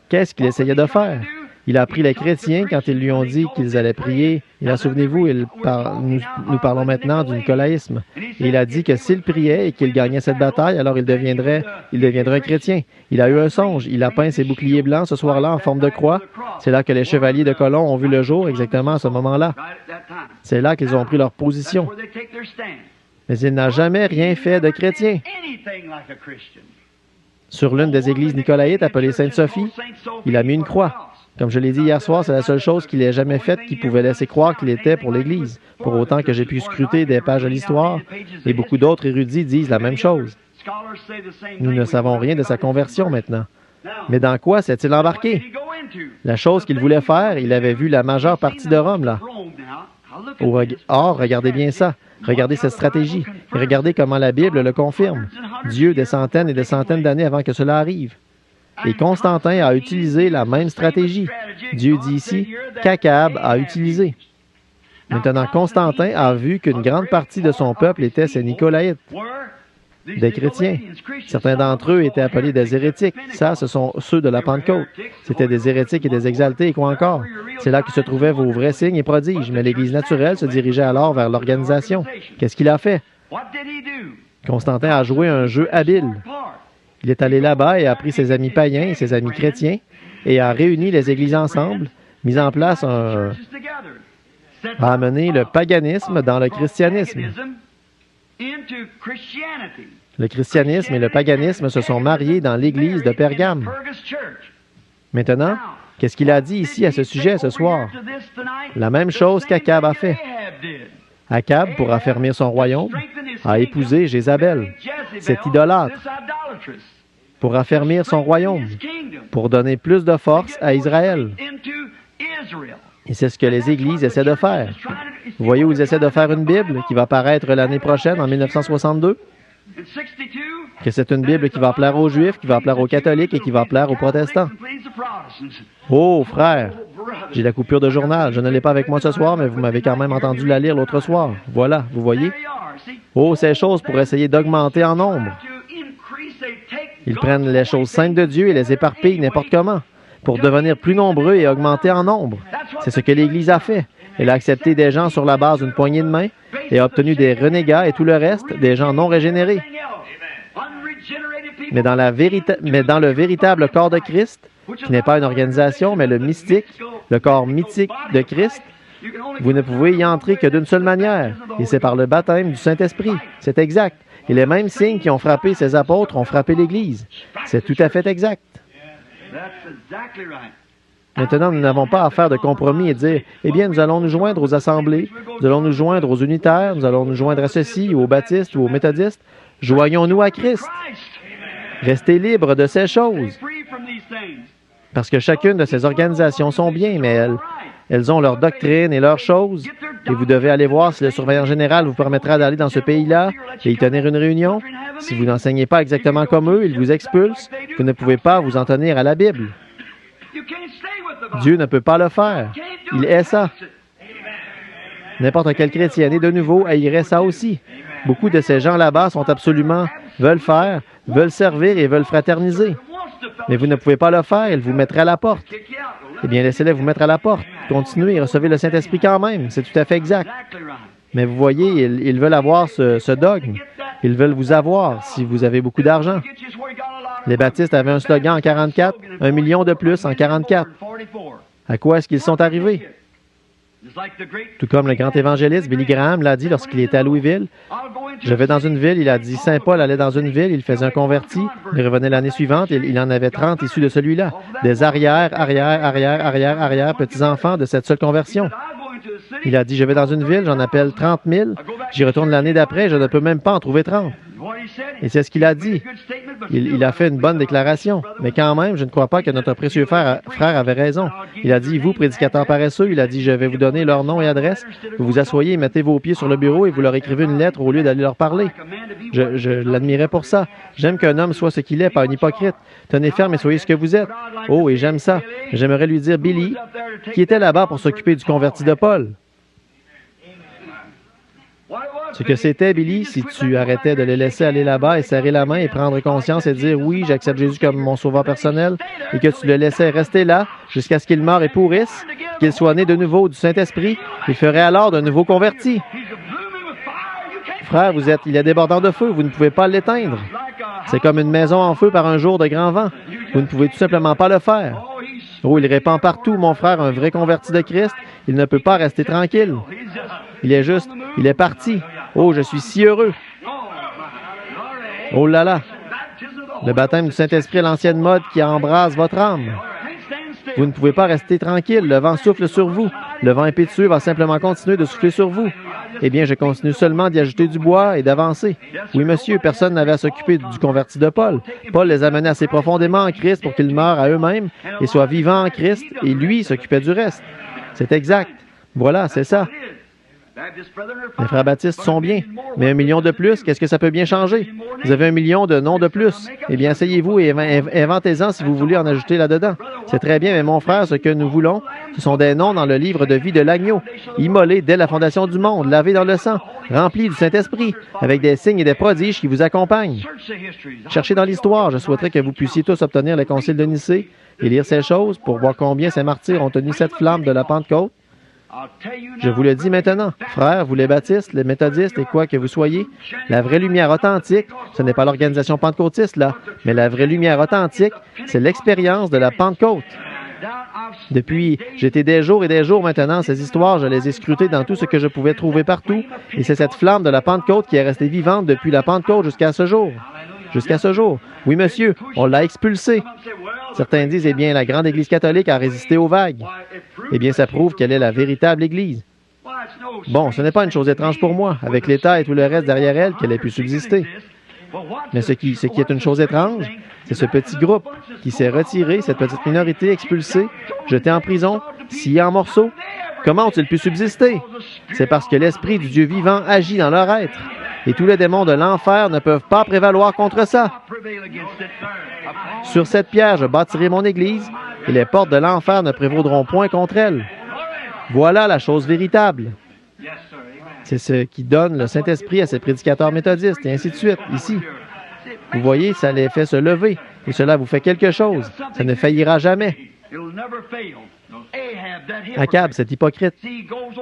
Qu'est-ce qu'il essayait de faire? Il a pris les chrétiens quand ils lui ont dit qu'ils allaient prier. Et là, souvenez-vous, nous parlons maintenant du nicolaïsme. Et il a dit que s'il priait et qu'il gagnait cette bataille, alors il deviendrait un chrétien. Il a eu un songe. Il a peint ses boucliers blancs ce soir-là en forme de croix. C'est là que les chevaliers de colons ont vu le jour, exactement à ce moment-là. C'est là qu'ils ont pris leur position. Mais il n'a jamais rien fait de chrétien. Sur l'une des églises nicolaïtes appelée Sainte-Sophie, il a mis une croix. Comme je l'ai dit hier soir, c'est la seule chose qu'il ait jamais faite qui pouvait laisser croire qu'il était pour l'Église. Pour autant que j'ai pu scruter des pages de l'histoire, et beaucoup d'autres érudits disent la même chose. Nous ne savons rien de sa conversion maintenant. Mais dans quoi s'est-il embarqué? La chose qu'il voulait faire, il avait vu la majeure partie de Rome, là. Or, regardez bien ça. Regardez cette stratégie. Et regardez comment la Bible le confirme. Dieu, des centaines et des centaines d'années avant que cela arrive. Et Constantin a utilisé la même stratégie. Dieu dit ici qu'Akab a utilisé. Maintenant, Constantin a vu qu'une grande partie de son peuple était ces Nicolaïtes, des chrétiens. Certains d'entre eux étaient appelés des hérétiques. Ça, ce sont ceux de la Pentecôte. C'étaient des hérétiques et des exaltés, et quoi encore? C'est là que se trouvaient vos vrais signes et prodiges. Mais l'Église naturelle se dirigeait alors vers l'organisation. Qu'est-ce qu'il a fait? Constantin a joué un jeu habile. Il est allé là-bas et a pris ses amis païens et ses amis chrétiens et a réuni les églises ensemble, mis en place a amené le paganisme dans le christianisme. Le christianisme et le paganisme se sont mariés dans l'église de Pergame. Maintenant, qu'est-ce qu'il a dit ici à ce sujet ce soir? La même chose qu'Akab a fait. Akab, pour affermir son royaume, a épousé Jézabel, cet idolâtre, pour affermir son royaume, pour donner plus de force à Israël. Et c'est ce que les églises essaient de faire. Vous voyez où ils essaient de faire une Bible qui va paraître l'année prochaine, en 1962? Que c'est une Bible qui va plaire aux Juifs, qui va plaire aux catholiques et qui va plaire aux protestants. Oh, frère, j'ai la coupure de journal. Je ne l'ai pas avec moi ce soir, mais vous m'avez quand même entendu la lire l'autre soir. Voilà, vous voyez? Oh, ces choses pour essayer d'augmenter en nombre. Ils prennent les choses saintes de Dieu et les éparpillent n'importe comment, pour devenir plus nombreux et augmenter en nombre. C'est ce que l'Église a fait. Elle a accepté des gens sur la base d'une poignée de main et a obtenu des renégats et tout le reste, des gens non régénérés. Mais dans le véritable corps de Christ, qui n'est pas une organisation, mais le mystique, le corps mythique de Christ, vous ne pouvez y entrer que d'une seule manière, et c'est par le baptême du Saint-Esprit. C'est exact. Et les mêmes signes qui ont frappé ces apôtres ont frappé l'Église. C'est tout à fait exact. Maintenant, nous n'avons pas à faire de compromis et dire, eh bien, nous allons nous joindre aux assemblées, nous allons nous joindre aux unitaires, nous allons nous joindre à ceux-ci, ou aux baptistes, ou aux méthodistes. Joignons-nous à Christ. Restez libres de ces choses. Parce que chacune de ces organisations sont bien, mais elles ont leur doctrine et leurs choses. Et vous devez aller voir si le surveillant général vous permettra d'aller dans ce pays-là et y tenir une réunion. Si vous n'enseignez pas exactement comme eux, ils vous expulsent. Vous ne pouvez pas vous en tenir à la Bible. Dieu ne peut pas le faire. Il est ça. N'importe quel chrétien né de nouveau haïrait ça aussi. Beaucoup de ces gens là-bas sont absolument, veulent faire, veulent servir et veulent fraterniser. Mais vous ne pouvez pas le faire, ils vous mettraient à la porte. Eh bien, laissez-les vous mettre à la porte. Continuez et recevez le Saint-Esprit quand même. C'est tout à fait exact. Mais vous voyez, ils veulent avoir ce dogme. Ils veulent vous avoir si vous avez beaucoup d'argent. Les baptistes avaient un slogan en 44, 1 million de plus en 44. À quoi est-ce qu'ils sont arrivés? Tout comme le grand évangéliste Billy Graham l'a dit lorsqu'il était à Louisville. Je vais dans une ville, il a dit Saint Paul allait dans une ville, il faisait un converti, il revenait l'année suivante, et il en avait 30 issus de celui-là. Des arrière, petits-enfants de cette seule conversion. Il a dit, je vais dans une ville, j'en appelle 30 000, j'y retourne l'année d'après, je ne peux même pas en trouver 30. Et c'est ce qu'il a dit. Il a fait une bonne déclaration. Mais quand même, je ne crois pas que notre précieux frère avait raison. Il a dit, vous, prédicateurs paresseux, il a dit, je vais vous donner leur nom et adresse. Vous vous asseyez et mettez vos pieds sur le bureau et vous leur écrivez une lettre au lieu d'aller leur parler. Je l'admirais pour ça. J'aime qu'un homme soit ce qu'il est, pas un hypocrite. Tenez ferme et soyez ce que vous êtes. Oh, et j'aime ça. J'aimerais lui dire, Billy, qui était là-bas pour s'occuper du converti de Paul. Ce que c'était, Billy, si tu arrêtais de les laisser aller là-bas et serrer la main et prendre conscience et dire « Oui, j'accepte Jésus comme mon sauveur personnel » et que tu le laissais rester là jusqu'à ce qu'il meure et pourrisse, qu'il soit né de nouveau du Saint-Esprit, il ferait alors d'un nouveau converti. Frère, il est débordant de feu, vous ne pouvez pas l'éteindre. C'est comme une maison en feu par un jour de grand vent. Vous ne pouvez tout simplement pas le faire. Oh, il répand partout, mon frère, un vrai converti de Christ. Il ne peut pas rester tranquille. Il est parti. Oh, je suis si heureux. Oh là là. Le baptême du Saint-Esprit est l'ancienne mode qui embrase votre âme. Vous ne pouvez pas rester tranquille. Le vent souffle sur vous. Le vent impétueux va simplement continuer de souffler sur vous. Eh bien, je continue seulement d'y ajouter du bois et d'avancer. Oui, monsieur, personne n'avait à s'occuper du converti de Paul. Paul les amenait assez profondément en Christ pour qu'ils meurent à eux-mêmes et soient vivants en Christ, et lui s'occupait du reste. C'est exact. Voilà, c'est ça. Les frères baptistes sont bien, mais 1 million de plus, qu'est-ce que ça peut bien changer? Vous avez 1 million de noms de plus. Eh bien, asseyez-vous et inventez-en si vous voulez en ajouter là-dedans. C'est très bien, mais mon frère, ce que nous voulons, ce sont des noms dans le livre de vie de l'agneau, immolés dès la fondation du monde, lavés dans le sang, remplis du Saint-Esprit, avec des signes et des prodiges qui vous accompagnent. Cherchez dans l'histoire. Je souhaiterais que vous puissiez tous obtenir le concile de Nicée et lire ces choses pour voir combien ces martyrs ont tenu cette flamme de la Pentecôte. Je vous le dis maintenant, frères, vous les baptistes, les méthodistes et quoi que vous soyez, la vraie lumière authentique, ce n'est pas l'organisation pentecôtiste là, mais la vraie lumière authentique, c'est l'expérience de la Pentecôte. Depuis, j'étais des jours et des jours maintenant, ces histoires, je les ai scrutées dans tout ce que je pouvais trouver partout, et c'est cette flamme de la Pentecôte qui est restée vivante depuis la Pentecôte jusqu'à ce jour. Jusqu'à ce jour. Oui, monsieur, on l'a expulsée. Certains disent, eh bien, la grande Église catholique a résisté aux vagues. Eh bien, ça prouve qu'elle est la véritable Église. Bon, ce n'est pas une chose étrange pour moi, avec l'État et tout le reste derrière elle, qu'elle ait pu subsister. Mais ce qui est une chose étrange, c'est ce petit groupe qui s'est retiré, cette petite minorité expulsée, jetée en prison, sciée en morceaux. Comment ont-ils pu subsister? C'est parce que l'Esprit du Dieu vivant agit dans leur être. Et tous les démons de l'enfer ne peuvent pas prévaloir contre ça. Sur cette pierre, je bâtirai mon Église, et les portes de l'enfer ne prévaudront point contre elle. Voilà la chose véritable. C'est ce qui donne le Saint-Esprit à ces prédicateurs méthodistes, et ainsi de suite, ici. Vous voyez, ça les fait se lever, et cela vous fait quelque chose. Ça ne faillira jamais. Akab, cet hypocrite.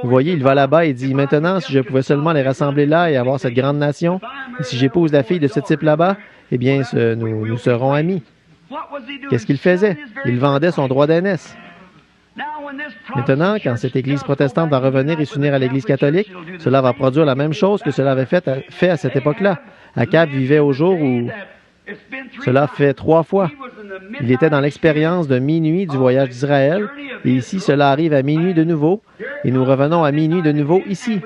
Vous voyez, il va là-bas et dit, « Maintenant, si je pouvais seulement les rassembler là et avoir cette grande nation, et si j'épouse la fille de ce type là-bas, eh bien, nous serons amis. » Qu'est-ce qu'il faisait? Il vendait son droit d'aînesse. Maintenant, quand cette Église protestante va revenir et s'unir à l'Église catholique, cela va produire la même chose que cela avait fait à cette époque-là. Akab vivait au jour où cela fait 3 fois. Il était dans l'expérience de minuit du voyage d'Israël, et ici, cela arrive à minuit de nouveau, et nous revenons à minuit de nouveau ici.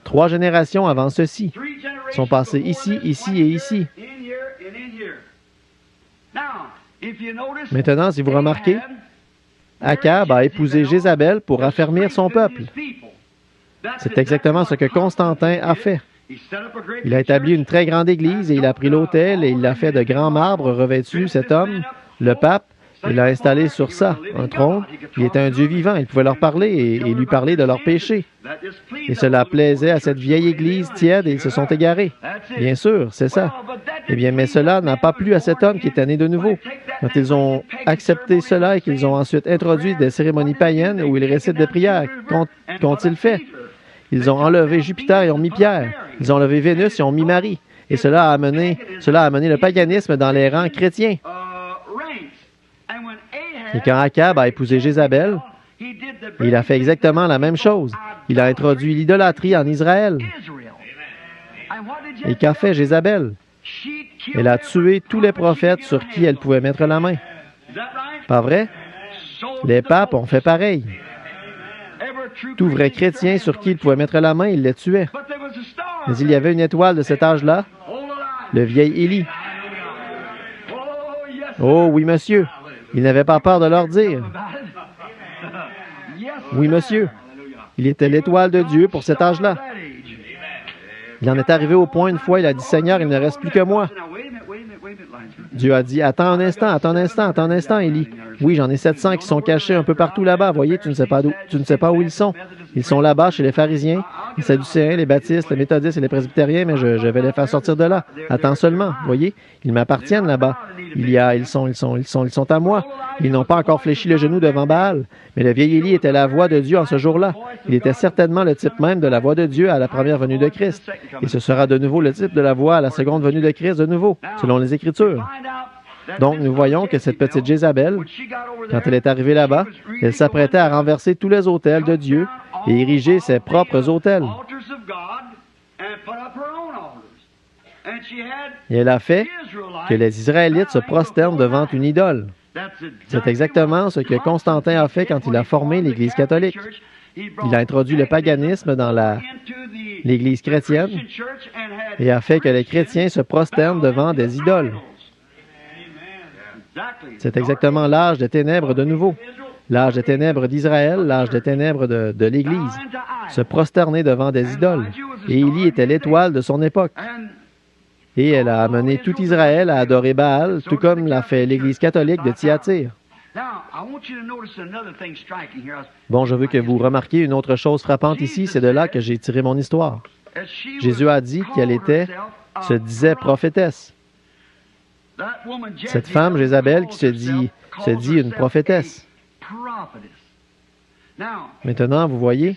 3 générations avant ceci sont passées ici, ici et ici. Maintenant, si vous remarquez, Akab a épousé Jézabel pour affermir son peuple. C'est exactement ce que Constantin a fait. Il a établi une très grande église et il a pris l'autel et il l'a fait de grands marbres revêtus. Cet homme, le pape, il l'a installé sur ça, un trône. Il était un Dieu vivant. Il pouvait leur parler et lui parler de leurs péchés. Et cela plaisait à cette vieille église tiède et ils se sont égarés. Bien sûr, c'est ça. Eh bien, mais cela n'a pas plu à cet homme qui était né de nouveau. Quand ils ont accepté cela et qu'ils ont ensuite introduit des cérémonies païennes où ils récitent des prières, qu'ont-ils fait? Ils ont enlevé Jupiter et ont mis Pierre. Ils ont enlevé Vénus et ont mis Marie. Et cela a amené le paganisme dans les rangs chrétiens. Et quand Akab a épousé Jézabel, il a fait exactement la même chose. Il a introduit l'idolâtrie en Israël. Et qu'a fait Jézabel? Elle a tué tous les prophètes sur qui elle pouvait mettre la main. Pas vrai? Les papes ont fait pareil. Tout vrai chrétien sur qui il pouvait mettre la main, il les tuait. Mais il y avait une étoile de cet âge-là, le vieil Élie. Oh oui, monsieur. Il n'avait pas peur de leur dire. Oui, monsieur. Il était l'étoile de Dieu pour cet âge-là. Il en est arrivé au point une fois, il a dit, « Seigneur, il ne reste plus que moi. » Dieu a dit, « Attends un instant, Élie. Oui, j'en ai 700 qui sont cachés un peu partout là-bas. Voyez, tu ne sais pas où ils sont. Ils sont là-bas chez les pharisiens, les sadducéens, les baptistes, les méthodistes et les presbytériens, mais je vais les faire sortir de là. Attends seulement, voyez, ils m'appartiennent là-bas. Ils sont à moi. Ils n'ont pas encore fléchi le genou devant Baal. Mais le vieil Élie était la voix de Dieu en ce jour-là. Il était certainement le type même de la voix de Dieu à la première venue de Christ. Et ce sera de nouveau le type de la voix à la seconde venue de Christ de nouveau, selon les Écritures. Donc, nous voyons que cette petite Jézabel, quand elle est arrivée là-bas, elle s'apprêtait à renverser tous les autels de Dieu et ériger ses propres autels. Et elle a fait que les Israélites se prosternent devant une idole. C'est exactement ce que Constantin a fait quand il a formé l'Église catholique. Il a introduit le paganisme dans l'Église chrétienne et a fait que les chrétiens se prosternent devant des idoles. C'est exactement l'âge des ténèbres de nouveau. L'âge des ténèbres d'Israël, l'âge des ténèbres de l'Église. Se prosterner devant des idoles. Et Élie était l'étoile de son époque. Et elle a amené tout Israël à adorer Baal, tout comme l'a fait l'Église catholique de Thyatire. Bon, je veux que vous remarquiez une autre chose frappante ici, c'est de là que j'ai tiré mon histoire. Jésus a dit qu'elle se disait prophétesse. Cette femme, Jézabel, qui se dit une prophétesse. Maintenant, vous voyez,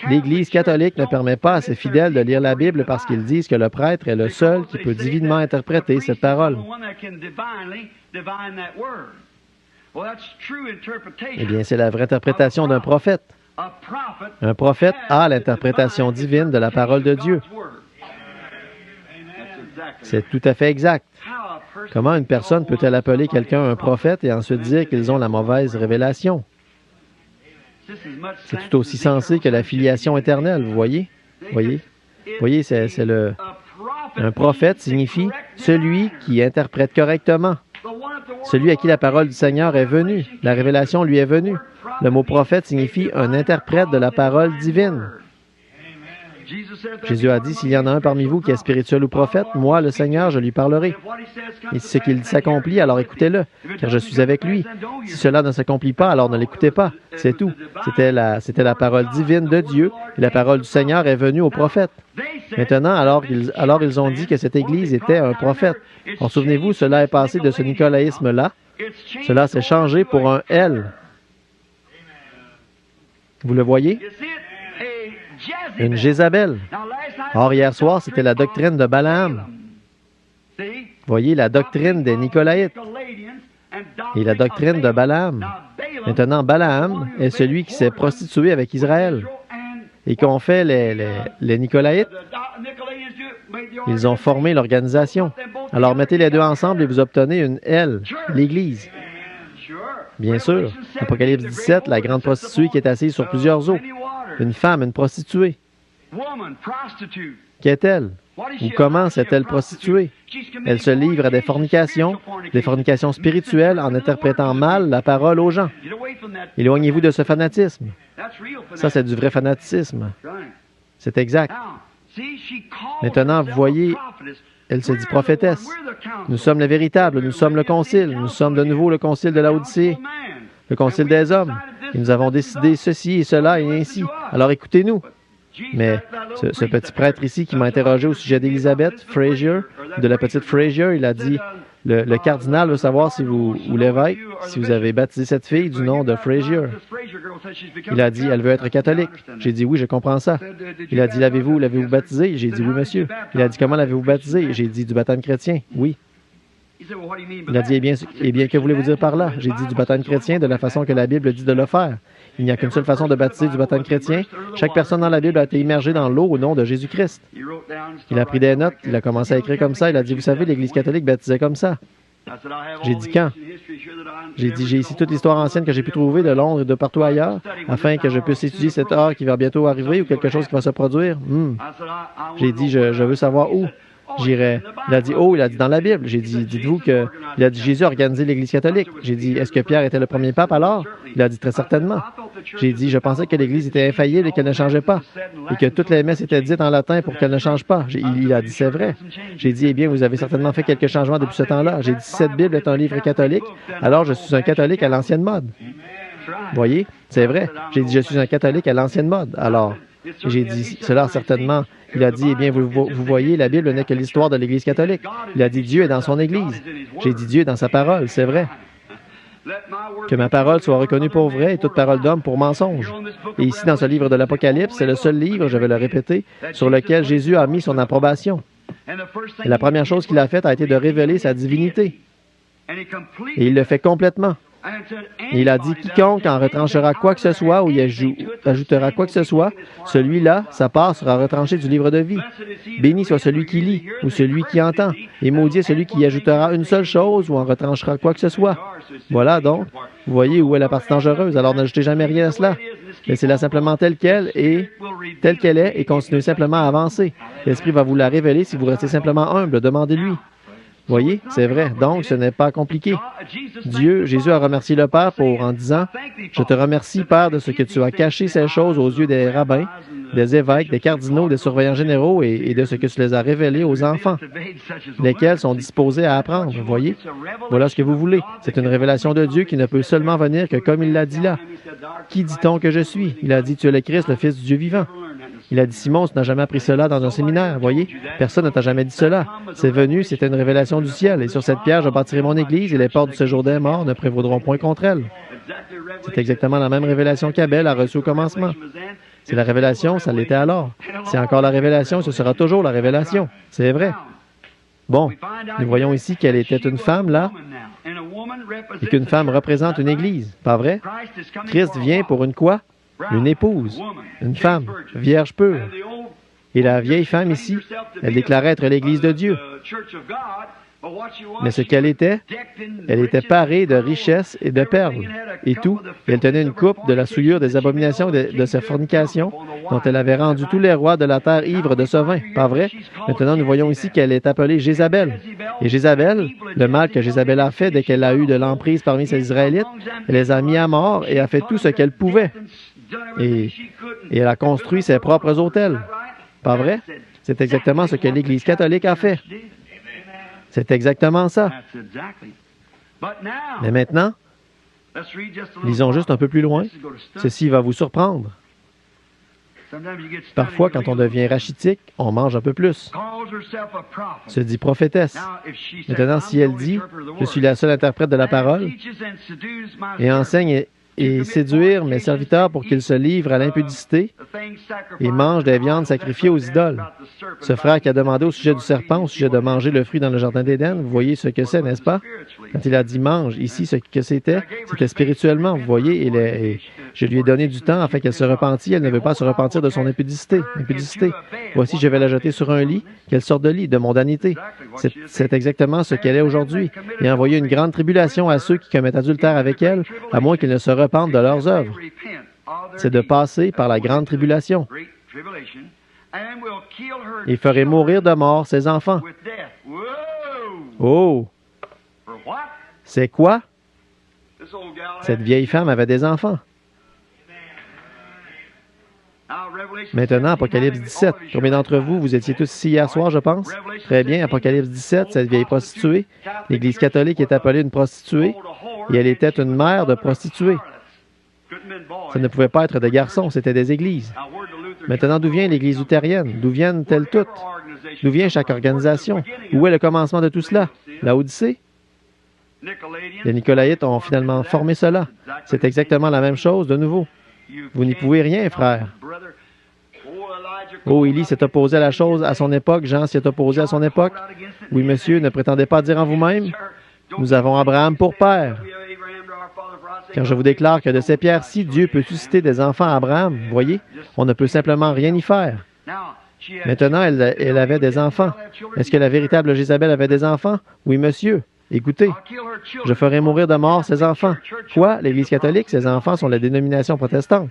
l'Église catholique ne permet pas à ses fidèles de lire la Bible parce qu'ils disent que le prêtre est le seul qui peut divinement interpréter cette parole. Eh bien, c'est la vraie interprétation d'un prophète. Un prophète a l'interprétation divine de la parole de Dieu. C'est tout à fait exact. Comment une personne peut-elle appeler quelqu'un un prophète et ensuite dire qu'ils ont la mauvaise révélation? C'est tout aussi sensé que la filiation éternelle, vous voyez? Un prophète signifie celui qui interprète correctement. Celui à qui la parole du Seigneur est venue. La révélation lui est venue. Le mot prophète signifie un interprète de la parole divine. Jésus a dit, s'il y en a un parmi vous qui est spirituel ou prophète, moi, le Seigneur, je lui parlerai. Et si ce qu'il s'accomplit, alors écoutez-le, car je suis avec lui. Si cela ne s'accomplit pas, alors ne l'écoutez pas. C'est tout. C'était la parole divine de Dieu, et la parole du Seigneur est venue au prophète. Maintenant, alors ils ont dit que cette Église était un prophète. Alors, souvenez-vous, cela est passé de ce nicolaïsme-là. Cela s'est changé pour un L. Vous le voyez? Une Jézabel. Or, hier soir, c'était la doctrine de Balaam. Voyez, la doctrine des Nicolaïtes et la doctrine de Balaam. Maintenant, Balaam est celui qui s'est prostitué avec Israël. Et qu'ont fait les Nicolaïtes? Ils ont formé l'organisation. Alors, mettez les deux ensemble et vous obtenez une L, l'Église. Bien sûr. Apocalypse 17, la grande prostituée qui est assise sur plusieurs eaux. Une femme, une prostituée. Qu'est-elle? Ou comment s'est-elle prostituée? Elle se livre à des fornications spirituelles en interprétant mal la parole aux gens. Éloignez-vous de ce fanatisme. Ça, c'est du vrai fanatisme. C'est exact. Maintenant, vous voyez, elle se dit prophétesse. Nous sommes les véritables, nous sommes le concile, nous sommes de nouveau le concile de Laodicée, le concile des hommes. Et nous avons décidé ceci et cela et ainsi. Alors écoutez-nous. Mais ce petit prêtre ici qui m'a interrogé au sujet d'Elizabeth Fraser, de la petite Fraser, il a dit, le cardinal veut savoir si ou l'évêque, si vous avez baptisé cette fille du nom de Fraser. Il a dit, elle veut être catholique. J'ai dit, oui, je comprends ça. Il a dit, l'avez-vous baptisé? J'ai dit, oui, monsieur. Il a dit, comment l'avez-vous baptisé? J'ai dit, du baptême chrétien. Oui. Il a dit, eh bien, que voulez-vous dire par là? J'ai dit, du baptême chrétien de la façon que la Bible dit de le faire. Il n'y a qu'une seule façon de baptiser du baptême chrétien. Chaque personne dans la Bible a été immergée dans l'eau au nom de Jésus-Christ. Il a pris des notes, il a commencé à écrire comme ça. Il a dit, vous savez, l'Église catholique baptisait comme ça. J'ai dit, quand? J'ai dit, j'ai ici toute l'histoire ancienne que j'ai pu trouver de Londres et de partout ailleurs, afin que je puisse étudier cette heure qui va bientôt arriver ou quelque chose qui va se produire. J'ai dit, je veux savoir où. J'irai. Il a dit, il a dit dans la Bible. J'ai dit, dites-vous que... Il a dit, Jésus a organisé l'Église catholique. J'ai dit, est-ce que Pierre était le premier pape alors? Il a dit, très certainement. J'ai dit, je pensais que l'Église était infaillible et qu'elle ne changeait pas, et que toutes les messes étaient dites en latin pour qu'elle ne change pas. Il a dit, c'est vrai. J'ai dit, eh bien, vous avez certainement fait quelques changements depuis ce temps-là. J'ai dit, si cette Bible est un livre catholique, alors je suis un catholique à l'ancienne mode. Voyez, c'est vrai. J'ai dit, je suis un catholique à l'ancienne mode. Alors, j'ai dit, cela certainement... Il a dit, eh bien, vous voyez, la Bible n'est que l'histoire de l'Église catholique. Il a dit, Dieu est dans son Église. J'ai dit, Dieu est dans sa parole, c'est vrai. Que ma parole soit reconnue pour vraie et toute parole d'homme pour mensonge. Et ici, dans ce livre de l'Apocalypse, c'est le seul livre, je vais le répéter, sur lequel Jésus a mis son approbation. Et la première chose qu'il a faite a été de révéler sa divinité. Et il le fait complètement. Et il a dit, quiconque en retranchera quoi que ce soit ou y ajoutera quoi que ce soit, celui-là, sa part sera retranchée du livre de vie. Béni soit celui qui lit ou celui qui entend, et maudit est celui qui y ajoutera une seule chose ou en retranchera quoi que ce soit. Voilà donc, vous voyez où est la partie dangereuse, alors n'ajoutez jamais rien à cela. Laissez-la simplement telle qu'elle est et continuez simplement à avancer. L'Esprit va vous la révéler si vous restez simplement humble, demandez-lui. Voyez, c'est vrai. Donc, ce n'est pas compliqué. Jésus a remercié le Père en disant, « Je te remercie, Père, de ce que tu as caché ces choses aux yeux des rabbins, des évêques, des cardinaux, des surveillants généraux et de ce que tu les as révélés aux enfants, lesquels sont disposés à apprendre. » Voyez, voilà ce que vous voulez. C'est une révélation de Dieu qui ne peut seulement venir que comme il l'a dit là. Qui dit-on que je suis? Il a dit, « Tu es le Christ, le Fils du Dieu vivant. » Il a dit, Simon, tu n'as jamais appris cela dans un séminaire, voyez? Personne ne t'a jamais dit cela. C'est venu, c'était une révélation du ciel. Et sur cette pierre, je bâtirai mon église et les portes du séjour des morts ne prévaudront point contre elle. C'est exactement la même révélation qu'Abel a reçue au commencement. C'est la révélation, ça l'était alors. C'est encore la révélation, ce sera toujours la révélation. C'est vrai. Bon, nous voyons ici qu'elle était une femme, là, et qu'une femme représente une église. Pas vrai? Christ vient pour une quoi? Une épouse, une femme, vierge pure. Et la vieille femme ici, elle déclarait être l'Église de Dieu. Mais ce qu'elle était parée de richesses et de perles, et tout. Et elle tenait une coupe de la souillure des abominations de sa fornication, dont elle avait rendu tous les rois de la terre ivres de ce vin. Pas vrai? Maintenant, nous voyons ici qu'elle est appelée Jézabel. Et Jézabel, le mal que Jézabel a fait dès qu'elle a eu de l'emprise parmi ses Israélites, elle les a mis à mort et a fait tout ce qu'elle pouvait. Et elle a construit ses propres autels. Pas vrai? C'est exactement ce que l'Église catholique a fait. C'est exactement ça. Mais maintenant, lisons juste un peu plus loin. Ceci va vous surprendre. Parfois, quand on devient rachitique, on mange un peu plus. Se dit prophétesse. Maintenant, si elle dit, je suis la seule interprète de la parole, et enseigne et séduire mes serviteurs pour qu'ils se livrent à l'impudicité et mangent des viandes sacrifiées aux idoles. Ce frère qui a demandé au sujet du serpent, au sujet de manger le fruit dans le jardin d'Éden, vous voyez ce que c'est, n'est-ce pas? Quand il a dit mange, ici, ce que c'était spirituellement, vous voyez, et je lui ai donné du temps afin qu'elle se repentît. Elle ne veut pas se repentir de son impudicité. Voici, je vais la jeter sur un lit. Quelle sorte de lit? De mondanité. C'est exactement ce qu'elle est aujourd'hui. Et envoyer une grande tribulation à ceux qui commettent adultère avec elle, à moins qu'ils ne se repentent de leurs œuvres. C'est de passer par la grande tribulation. Il ferait mourir de mort ses enfants. Oh! C'est quoi? Cette vieille femme avait des enfants. Maintenant, Apocalypse 17. Combien d'entre vous, vous étiez tous ici hier soir, je pense? Très bien, Apocalypse 17, cette vieille prostituée. L'Église catholique est appelée une prostituée, et elle était une mère de prostituées. Ça ne pouvait pas être des garçons, c'était des églises. Maintenant, d'où vient l'Église luthérienne? D'où viennent-elles toutes? D'où vient chaque organisation? Où est le commencement de tout cela? La Odyssée? Les Nicolaïtes ont finalement formé cela. C'est exactement la même chose de nouveau. Vous n'y pouvez rien, frère. Oh, Élie s'est opposé à la chose à son époque. Jean s'y est opposé à son époque. Oui, monsieur, ne prétendez pas dire en vous-même. Nous avons Abraham pour père. Car je vous déclare que de ces pierres-ci, Dieu peut susciter des enfants à Abraham. Voyez, on ne peut simplement rien y faire. Maintenant, elle avait des enfants. Est-ce que la véritable Jézabel avait des enfants? Oui, monsieur. Écoutez, je ferai mourir de mort ses enfants. Quoi? L'Église catholique, ses enfants sont la dénomination protestante.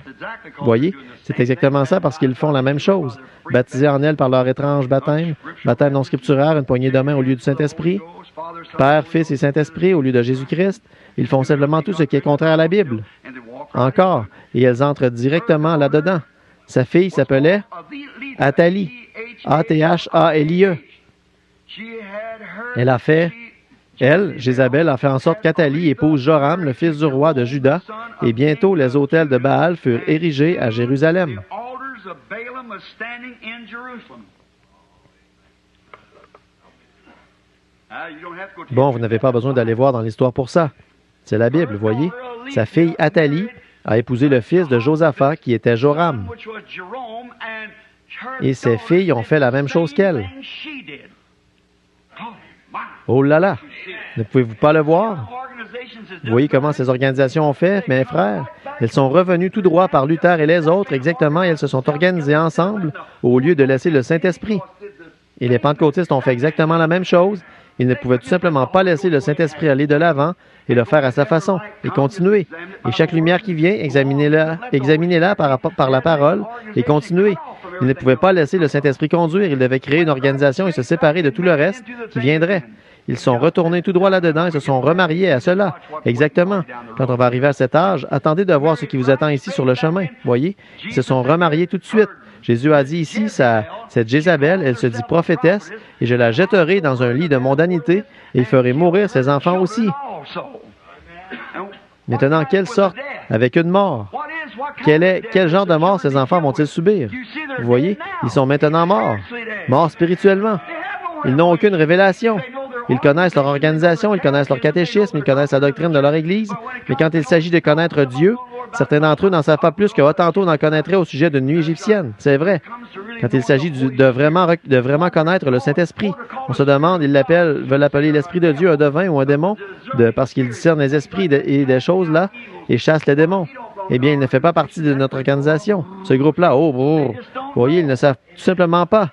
Voyez, c'est exactement ça parce qu'ils font la même chose. Baptisés en elle par leur étrange baptême non scripturaire, une poignée de main au lieu du Saint-Esprit, Père, Fils et Saint-Esprit au lieu de Jésus-Christ. Ils font simplement tout ce qui est contraire à la Bible. Encore, et elles entrent directement là-dedans. Sa fille s'appelait Athalie, A-T-H-A-L-I-E. Elle, Jézabel, a fait en sorte qu'Athalie épouse Joram, le fils du roi de Juda, et bientôt les autels de Baal furent érigés à Jérusalem. Bon, vous n'avez pas besoin d'aller voir dans l'histoire pour ça. C'est la Bible, voyez. Sa fille Athalie a épousé le fils de Josaphat, qui était Joram. Et ses filles ont fait la même chose qu'elle. Oh là là! Ne pouvez-vous pas le voir? Vous voyez comment ces organisations ont fait, mes frères? Elles sont revenues tout droit par Luther et les autres, exactement, et elles se sont organisées ensemble au lieu de laisser le Saint-Esprit. Et les pentecôtistes ont fait exactement la même chose. Ils ne pouvaient tout simplement pas laisser le Saint-Esprit aller de l'avant et le faire à sa façon, et continuer. Et chaque lumière qui vient, examinez-la par la parole, et continuez. Ils ne pouvaient pas laisser le Saint-Esprit conduire. Ils devaient créer une organisation et se séparer de tout le reste qui viendrait. Ils sont retournés tout droit là-dedans et se sont remariés à cela. Exactement. Quand on va arriver à cet âge, attendez de voir ce qui vous attend ici sur le chemin. Voyez, ils se sont remariés tout de suite. Jésus a dit ici, cette Jézabel, elle se dit prophétesse, et je la jetterai dans un lit de mondanité, et ferai mourir ses enfants aussi. Maintenant, quelle sorte? Avec une mort. Quel genre de mort ces enfants vont-ils subir? Vous voyez, ils sont maintenant morts. Morts spirituellement. Ils n'ont aucune révélation. Ils connaissent leur organisation, ils connaissent leur catéchisme, ils connaissent la doctrine de leur Église, mais quand il s'agit de connaître Dieu, certains d'entre eux n'en savent pas plus que Hottentot n'en connaîtrait au sujet d'une nuit égyptienne. C'est vrai. Quand il s'agit de vraiment connaître le Saint-Esprit, on se demande, ils veulent appeler l'Esprit de Dieu un devin ou un démon, parce qu'ils discernent les esprits et des choses là, et chassent les démons. Eh bien, il ne fait pas partie de notre organisation. Ce groupe-là, vous voyez, ils ne savent tout simplement pas.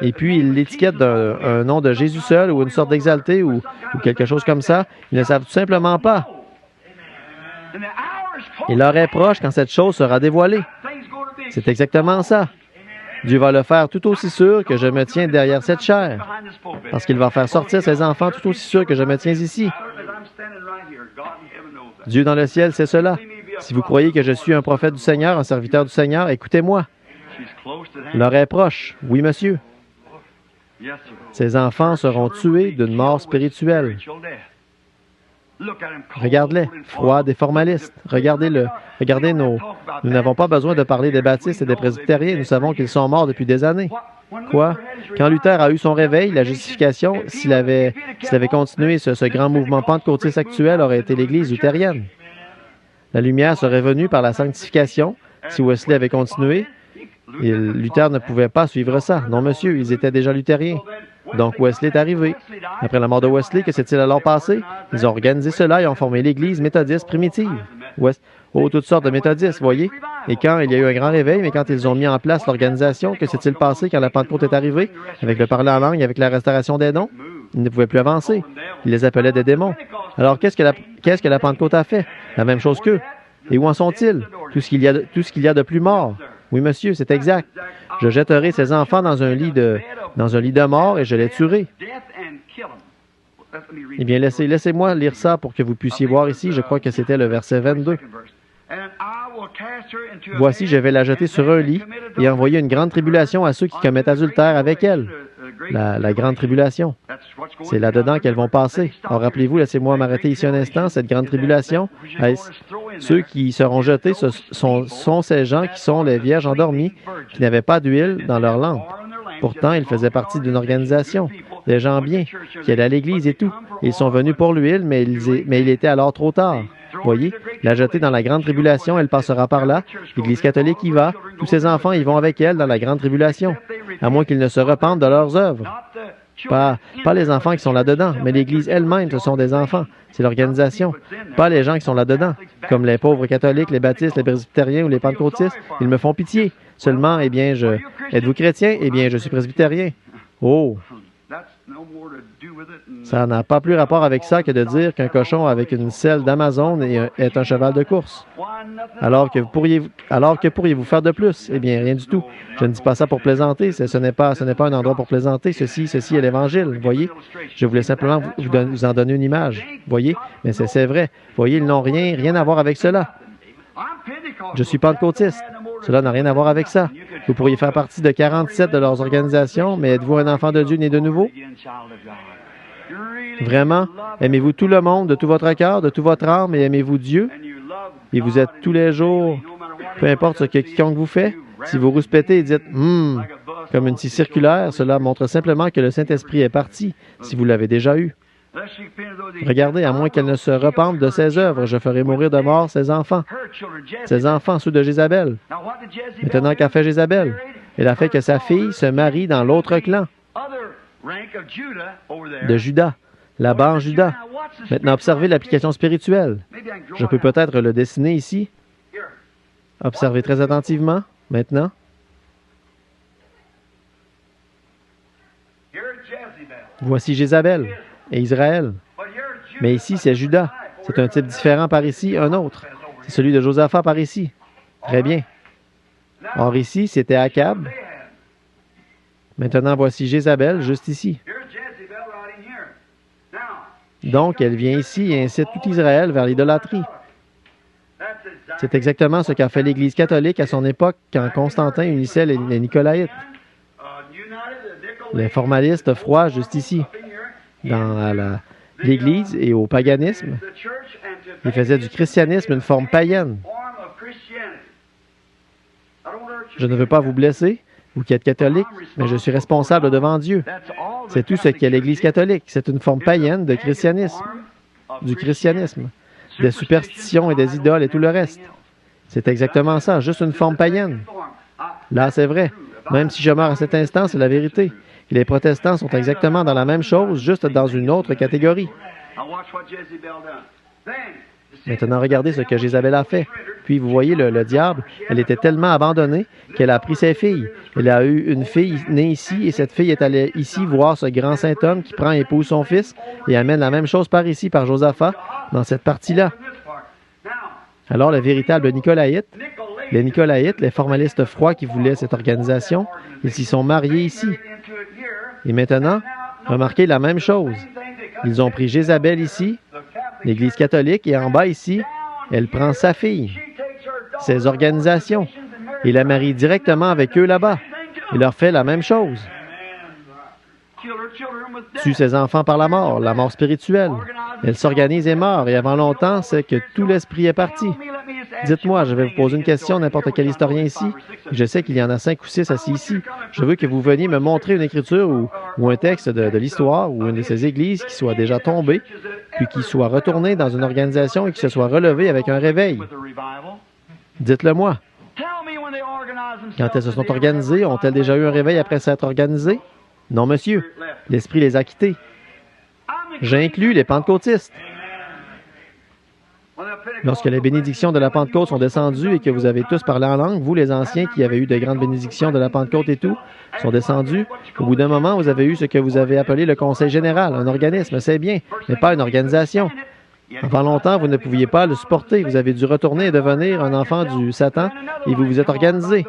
Et puis, ils l'étiquettent d'un nom de Jésus seul ou une sorte d'exalté ou quelque chose comme ça. Ils ne savent tout simplement pas. Et l'heure est proche quand cette chose sera dévoilée. C'est exactement ça. Dieu va le faire tout aussi sûr que je me tiens derrière cette chair. Parce qu'il va faire sortir ses enfants tout aussi sûr que je me tiens ici. Dieu dans le ciel, c'est cela. Si vous croyez que je suis un prophète du Seigneur, un serviteur du Seigneur, écoutez-moi. L'heure est proche. Oui, monsieur. Ces enfants seront tués d'une mort spirituelle. Regarde-les, froides et formalistes. Regardez-le. Regardez nos... Nous n'avons pas besoin de parler des baptistes et des presbytériens. Nous savons qu'ils sont morts depuis des années. Quoi? Quand Luther a eu son réveil, la justification, s'il avait continué, ce grand mouvement pentecôtiste actuel aurait été l'Église luthérienne. La lumière serait venue par la sanctification. Si Wesley avait continué, Luther ne pouvait pas suivre ça. Non, monsieur, ils étaient déjà luthériens. Donc Wesley est arrivé. Après la mort de Wesley, que s'est-il alors passé? Ils ont organisé cela et ont formé l'Église méthodiste primitive. Toutes sortes de méthodistes, voyez? Et quand il y a eu un grand réveil, mais quand ils ont mis en place l'organisation, que s'est-il passé quand la Pentecôte est arrivée? Avec le parler en langue, avec la restauration des dons? Ils ne pouvaient plus avancer. Ils les appelaient des démons. Alors qu'est-ce que la Pentecôte a fait? La même chose qu'eux. Et où en sont-ils? Tout ce qu'il y a de plus mort. Oui, monsieur, c'est exact. Je jetterai ces enfants dans un lit de mort et je les tuerai. Eh bien, laissez-moi lire ça pour que vous puissiez voir ici. Je crois que c'était le verset 22. Voici, je vais la jeter sur un lit et envoyer une grande tribulation à ceux qui commettent adultère avec elle. La grande tribulation. C'est là-dedans qu'elles vont passer. Alors, rappelez-vous, laissez-moi m'arrêter ici un instant, cette grande tribulation. Ceux qui seront jetés, ce sont ces gens qui sont les vierges endormies, qui n'avaient pas d'huile dans leur lampe. Pourtant, ils faisaient partie d'une organisation, des gens bien, qui allaient à l'église et tout. Ils sont venus pour l'huile, mais il était alors trop tard. Voyez, la jeter dans la grande tribulation, elle passera par là. L'Église catholique y va. Tous ses enfants y vont avec elle dans la grande tribulation, à moins qu'ils ne se repentent de leurs œuvres. Pas les enfants qui sont là-dedans, mais l'Église elle-même, ce sont des enfants. C'est l'organisation. Pas les gens qui sont là-dedans, comme les pauvres catholiques, les baptistes, les presbytériens ou les pentecôtistes. Ils me font pitié. Seulement, êtes-vous chrétien? Eh bien, je suis presbytérien. Oh! Ça n'a pas plus rapport avec ça que de dire qu'un cochon avec une selle d'Amazon est un cheval de course. Alors que pourriez-vous faire de plus? Eh bien, rien du tout. Je ne dis pas ça pour plaisanter. Ce n'est pas un endroit pour plaisanter. Ceci est l'Évangile. Voyez? Je voulais simplement vous en donner une image. Voyez? Mais c'est vrai. Voyez, ils n'ont rien à voir avec cela. Je suis pentecôtiste. Cela n'a rien à voir avec ça. Vous pourriez faire partie de 47 de leurs organisations, mais êtes-vous un enfant de Dieu né de nouveau? Vraiment? Aimez-vous tout le monde de tout votre cœur, de toute votre âme, et aimez-vous Dieu? Et vous êtes tous les jours, peu importe ce que quiconque vous fait, si vous rouspétez et dites « comme une scie circulaire, cela montre simplement que le Saint-Esprit est parti, si vous l'avez déjà eu. Regardez, à moins qu'elle ne se repente de ses œuvres, je ferai mourir de mort ses enfants, ceux de Jézabel. Maintenant, qu'a fait Jézabel? Elle a fait que sa fille se marie dans l'autre clan de Juda, là-bas en Juda. Maintenant, observez l'application spirituelle. Je peux peut-être le dessiner ici. Observez très attentivement, maintenant. Voici Jézabel et Israël. Mais ici, c'est Juda. C'est un type différent par ici, un autre. C'est celui de Josaphat par ici. Très bien. Or ici, c'était Akab. Maintenant, voici Jézabel, juste ici. Donc, elle vient ici et incite tout Israël vers l'idolâtrie. C'est exactement ce qu'a fait l'Église catholique à son époque quand Constantin unissait les Nicolaïtes. Les formalistes froids, juste ici, dans l'Église et au paganisme. Ils faisaient du christianisme une forme païenne. Je ne veux pas vous blesser, vous qui êtes catholique, mais je suis responsable devant Dieu. C'est tout ce qu'est l'Église catholique. C'est une forme païenne de christianisme, du christianisme, des superstitions et des idoles et tout le reste. C'est exactement ça, juste une forme païenne. Là, c'est vrai. Même si je meurs à cet instant, c'est la vérité. Et les protestants sont exactement dans la même chose, juste dans une autre catégorie. Maintenant, regardez ce que Jézabel a fait. Puis, vous voyez, le diable, elle était tellement abandonnée qu'elle a pris ses filles. Elle a eu une fille née ici, et cette fille est allée ici voir ce grand saint homme qui prend et épouse son fils et amène la même chose par ici, par Josaphat, dans cette partie-là. Alors, le véritable Nicolaïte, les Nicolaïtes, les formalistes froids qui voulaient cette organisation, ils s'y sont mariés ici. Et maintenant, remarquez la même chose. Ils ont pris Jézabel ici, l'Église catholique, et en bas ici, elle prend sa fille, ses organisations, et la marie directement avec eux là-bas. Il leur fait la même chose. tue ses enfants par la mort spirituelle. Elle s'organise et meurt, et avant longtemps, c'est que tout l'esprit est parti. Dites-moi, je vais vous poser une question, n'importe quel historien ici. Je sais qu'il y en a 5 ou 6 assis ici. Je veux que vous veniez me montrer une écriture ou un texte de l'histoire ou une de ces églises qui soit déjà tombée, puis qui soit retournée dans une organisation et qui se soit relevée avec un réveil. Dites-le-moi. Quand elles se sont organisées, ont-elles déjà eu un réveil après s'être organisées? Non, monsieur. L'Esprit les a quittées. J'inclus les pentecôtistes. Lorsque les bénédictions de la Pentecôte sont descendues et que vous avez tous parlé en langue, vous, les anciens qui avez eu de grandes bénédictions de la Pentecôte et tout, sont descendus, au bout d'un moment, vous avez eu ce que vous avez appelé le Conseil général, un organisme, c'est bien, mais pas une organisation. Avant longtemps, vous ne pouviez pas le supporter. Vous avez dû retourner et devenir un enfant du Satan et vous vous êtes organisé.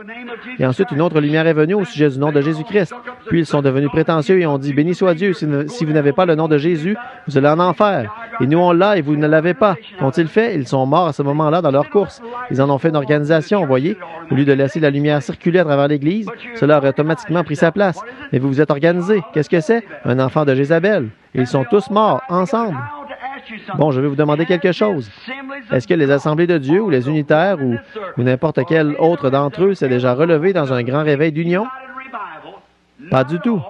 Et ensuite, une autre lumière est venue au sujet du nom de Jésus-Christ. Puis ils sont devenus prétentieux et ont dit, « Béni soit Dieu, si vous n'avez pas le nom de Jésus, vous allez en enfer. Et nous, on l'a et vous ne l'avez pas. » Qu'ont-ils fait? Ils sont morts à ce moment-là dans leur course. Ils en ont fait une organisation, vous voyez. Au lieu de laisser la lumière circuler à travers l'Église, cela aurait automatiquement pris sa place. Mais vous vous êtes organisé. Qu'est-ce que c'est? Un enfant de Jézabel. Et ils sont tous morts, ensemble. Bon, je vais vous demander quelque chose. Est-ce que les assemblées de Dieu ou les unitaires ou n'importe quel autre d'entre eux s'est déjà relevé dans un grand réveil d'union? Pas du tout.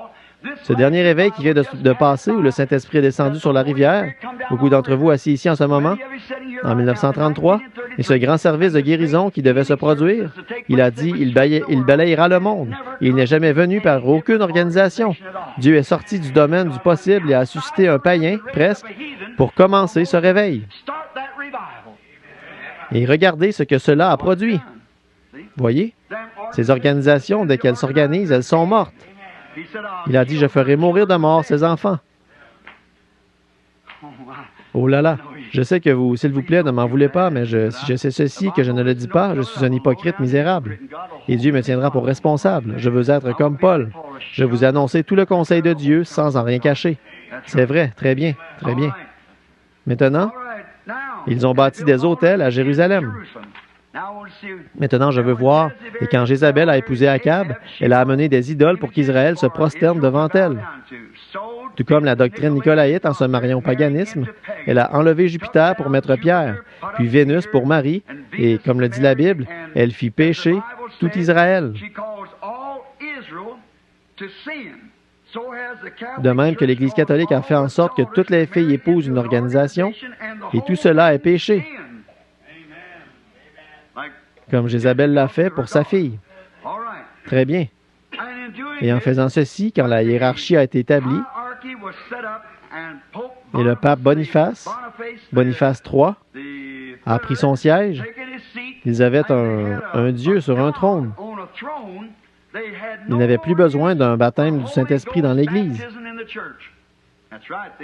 Ce dernier réveil qui vient de passer, où le Saint-Esprit est descendu sur la rivière, beaucoup d'entre vous assis ici en ce moment, en 1933, et ce grand service de guérison qui devait se produire, il a dit, il balayera le monde. Et il n'est jamais venu par aucune organisation. Dieu est sorti du domaine du possible et a suscité un païen, presque, pour commencer ce réveil. Et regardez ce que cela a produit. Voyez, ces organisations, dès qu'elles s'organisent, elles sont mortes. Il a dit, je ferai mourir de mort ces enfants. Oh là là, je sais que vous, s'il vous plaît, ne m'en voulez pas, mais si je sais ceci, que je ne le dis pas, je suis un hypocrite misérable. Et Dieu me tiendra pour responsable. Je veux être comme Paul. Je vous ai annoncé tout le conseil de Dieu sans en rien cacher. C'est vrai, très bien, très bien. Maintenant, ils ont bâti des autels à Jérusalem. Maintenant, je veux voir, et quand Jézabel a épousé Akab, elle a amené des idoles pour qu'Israël se prosterne devant elle. Tout comme la doctrine nicolaïte en se mariant au paganisme, elle a enlevé Jupiter pour mettre Pierre, puis Vénus pour Marie, et comme le dit la Bible, elle fit pécher tout Israël. De même que l'Église catholique a fait en sorte que toutes les filles épousent une organisation, et tout cela est péché. Comme Jézabel l'a fait pour sa fille. Très bien. Et en faisant ceci, quand la hiérarchie a été établie, et le pape Boniface III, a pris son siège, ils avaient un Dieu sur un trône. Ils n'avaient plus besoin d'un baptême du Saint-Esprit dans l'Église.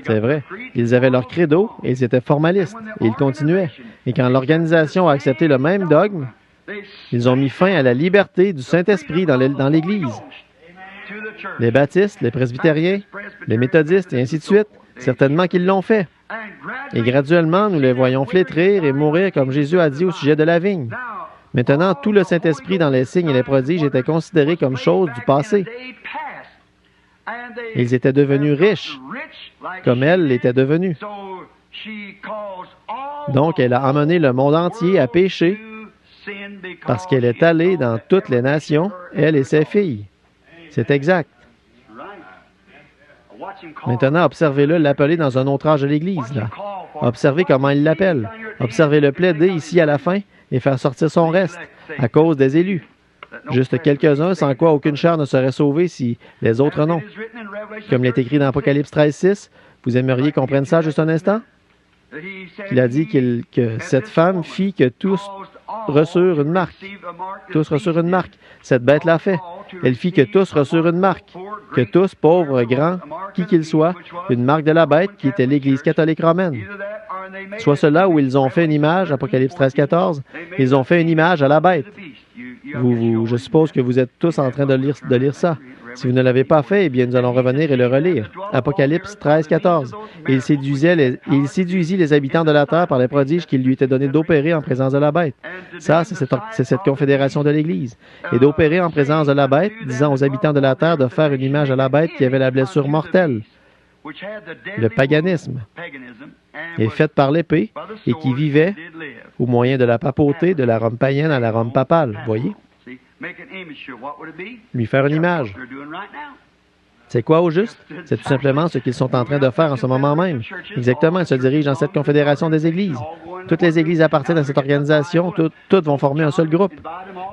C'est vrai. Ils avaient leur credo et ils étaient formalistes. Et ils continuaient. Et quand l'organisation a accepté le même dogme, ils ont mis fin à la liberté du Saint-Esprit dans l'Église. Les baptistes, les presbytériens, les méthodistes et ainsi de suite, certainement qu'ils l'ont fait. Et graduellement, nous les voyons flétrir et mourir comme Jésus a dit au sujet de la vigne. Maintenant, tout le Saint-Esprit dans les signes et les prodiges était considéré comme chose du passé. Ils étaient devenus riches, comme elle l'était devenue. Donc, elle a emmené le monde entier à pécher parce qu'elle est allée dans toutes les nations, elle et ses filles. C'est exact. Maintenant, observez-le l'appeler dans un autre âge de l'Église. Là. Observez comment il l'appelle. Observez-le plaider ici à la fin et faire sortir son reste à cause des élus. Juste quelques-uns, sans quoi aucune chair ne serait sauvée si les autres non. Comme il est écrit dans Apocalypse 13:6, vous aimeriez qu'on prenne ça juste un instant? Il a dit que cette femme fit que tous reçurent une marque. Tous reçurent une marque. Cette bête l'a fait. Elle fit que tous reçurent une marque. Que tous, pauvres, grands, qui qu'ils soient, une marque de la bête qui était l'Église catholique romaine. Soit cela où ils ont fait une image, Apocalypse 13:14, ils ont fait une image à la bête. Je suppose que vous êtes tous en train de lire ça. Si vous ne l'avez pas fait, eh bien, nous allons revenir et le relire. Apocalypse 13, 14. Et il séduisit les habitants de la terre par les prodiges qu'il lui était donné d'opérer en présence de la bête. Ça, c'est cette confédération de l'Église. Et d'opérer en présence de la bête, disant aux habitants de la terre de faire une image à la bête qui avait la blessure mortelle, le paganisme, est faite par l'épée et qui vivait au moyen de la papauté, de la Rome païenne à la Rome papale. Voyez? Lui faire une image. C'est quoi au juste? C'est tout simplement ce qu'ils sont en train de faire en ce moment même. Exactement, ils se dirigent dans cette confédération des églises. Toutes les églises appartiennent à cette organisation, toutes vont former un seul groupe.